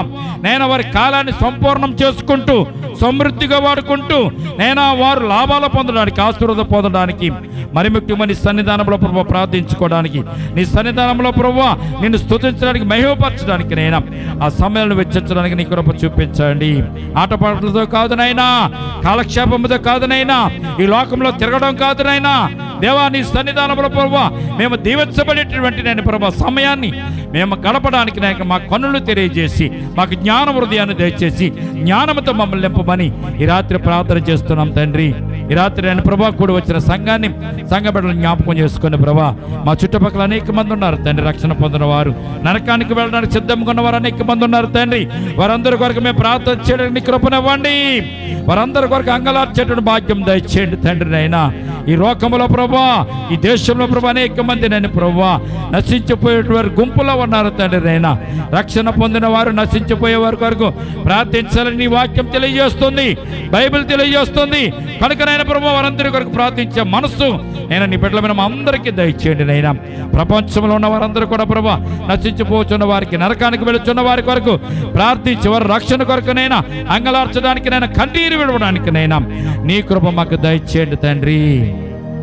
నేను వారి కాలాన్ని సంపూర్ణం చేసుకుంటూ సమృద్ధిగా వాడుకుంటూ నేను వారు లాభాలు పొందడానికి, ఆశీర్వాదం పొందడానికి, మరి ముఖ్యమైన నీ సన్నిధానంలో ప్రభు ప్రార్థించుకోవడానికి, నీ సన్నిధానంలో ప్రభు నిన్ను స్తుతించడానికి, మహిమపరచడానికి నైనా ఆ సమయాలను వెచ్చించడానికి నీ కృప చూపించండి. ఆటపాటలతో కాదునైనా, కాలక్షేపంతో కాదునైనా, ఈ లోకంలో తిరగడం కాదునైనా దేవా నీ సన్నిధానంలో ప్రభు మేము దీవించబడేటటువంటి నేను ప్రభు సమయాన్ని మేము గడపడానికి నాయక మా కన్నులు తెలియజేసి మాకు జ్ఞాన హృదయాన్ని దయచేసి జ్ఞానంతో మమ్మల్ని నింపమని ఈ రాత్రి ప్రార్థన చేస్తున్నాం తండ్రి. ఈ రాత్రి నేను ప్రభా కూడి వచ్చిన సంఘాన్ని, సంఘ బిడ్డలను జ్ఞాపకం చేసుకుని ప్రభా మా చుట్టుపక్కల అనేక మంది ఉన్నారు తండ్రి. రక్షణ పొందిన వారు, నరకానికి వెళ్ళడానికి సిద్ధంగా ఉన్న వారు అనేక మంది ఉన్నారు తండ్రి. వారందరి కొరకు మేము ప్రార్థన చేయడానికి కృపనివ్వండి. వారందరి కొరకు అంగలార్చేటువంటి భాగ్యం దయచేయండి తండ్రి. నైనా ఈ లోకంలో ప్రభా, ఈ దేశంలో ప్రభా అనేక మంది నేను ప్రభా నశించిపోయేటువంటి గుంపులో ఉన్నారు తండ్రి. నైనా రక్షణ పొందిన వారు, నశించిపోయే వారి కొరకు ప్రార్థించాలని నీ వాక్యం తెలియజేస్తుంది, బైబిల్ తెలియజేస్తుంది. కనుక నైనా ప్రభు వారందరి కొరకు ప్రార్థించే మనస్సు నేను నీ బిడ్డల మీద అందరికీ దయచేయండి నైనా. ప్రపంచంలో ఉన్న వారందరూ కూడా ప్రభు నశించిపోతున్న వారికి, నరకానికి వెళుతున్న వారి కొరకు ప్రార్థించి వారి రక్షణ కొరకు నైనా అంగలార్చడానికి నైనా కన్నీరు విడవడానికి నైనా నీ కృప మాకు దయచేయండి తండ్రి.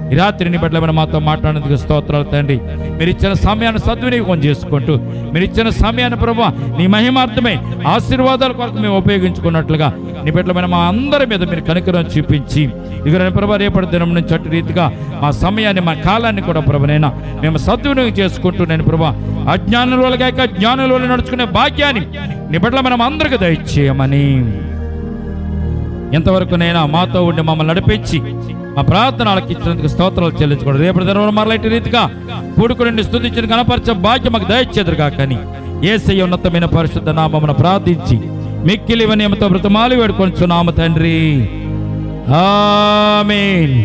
ఈ రాత్రి నీ బిడ్డల మీద మాతో మాట్లాడేందుకు స్తోత్రాలు తండ్రి. మీరు ఇచ్చిన సమయాన్ని సద్వినియోగం చేసుకుంటూ మీరు ఇచ్చిన సమయాన్ని ప్రభు నీ మహిమార్థమే ఆశీర్వాదాల కొరకు మేము ఉపయోగించుకున్నట్లుగా నీ బిడ్డల మీద మా అందరి మీద మీరు కనికరం చూపించి ఇక ప్రభు రేపటి దినం నుంచి అటు రీతిగా మా సమయాన్ని మా కాలాన్ని కూడా ప్రభునైనా మేము సద్వినియోగం చేసుకుంటూ నేను ప్రభు అజ్ఞానుల కాక జ్ఞానుల నడుచుకునే భాగ్యాన్ని నీ బిడ్డల మనం అందరికీ దయచేయమని ఎంతవరకు నైనా మాతో ఉండి మమ్మల్ని నడిపించి మా ప్రార్థనలకు ఇచ్చినందుకు స్తోత్రాలు చెల్లించుకోండి. రేపటి దినం మరలా ఇటు రీతిగా కూడుకుని స్తుతించిన కనపరిచే భాగ్యం మాకు దయచేదురుగా కానీ యేసయ్య ఉన్నతమైన పరిశుద్ధ నామమున ప్రార్థించి మిక్కిలి వినయముతో బ్రతిమాలి వేడుకొనుచున్నాము తండ్రి. ఆమేన్.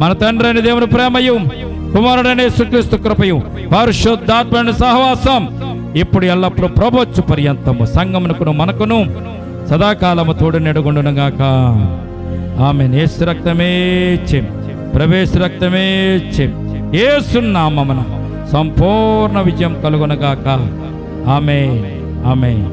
మన తండ్రి అయిన దేవుని ప్రేమయు కుమారుడైన యేసుక్రీస్తు కృపయు పరిశుద్ధాత్మ సహవాసం ఇప్పుడు ఎల్లప్పుడూ ప్రభుత్వ పర్యంతము సంగమునకును మనకును సదాకాలము తోడు నెడుగుండునుగాక. ఆమేన్. యేసు రక్తమే చెం ప్రవేశ రక్తమే చెం యేసు నామమున సంపూర్ణ విజయం కలుగునుగాక. ఆమేన్. ఆమేన్.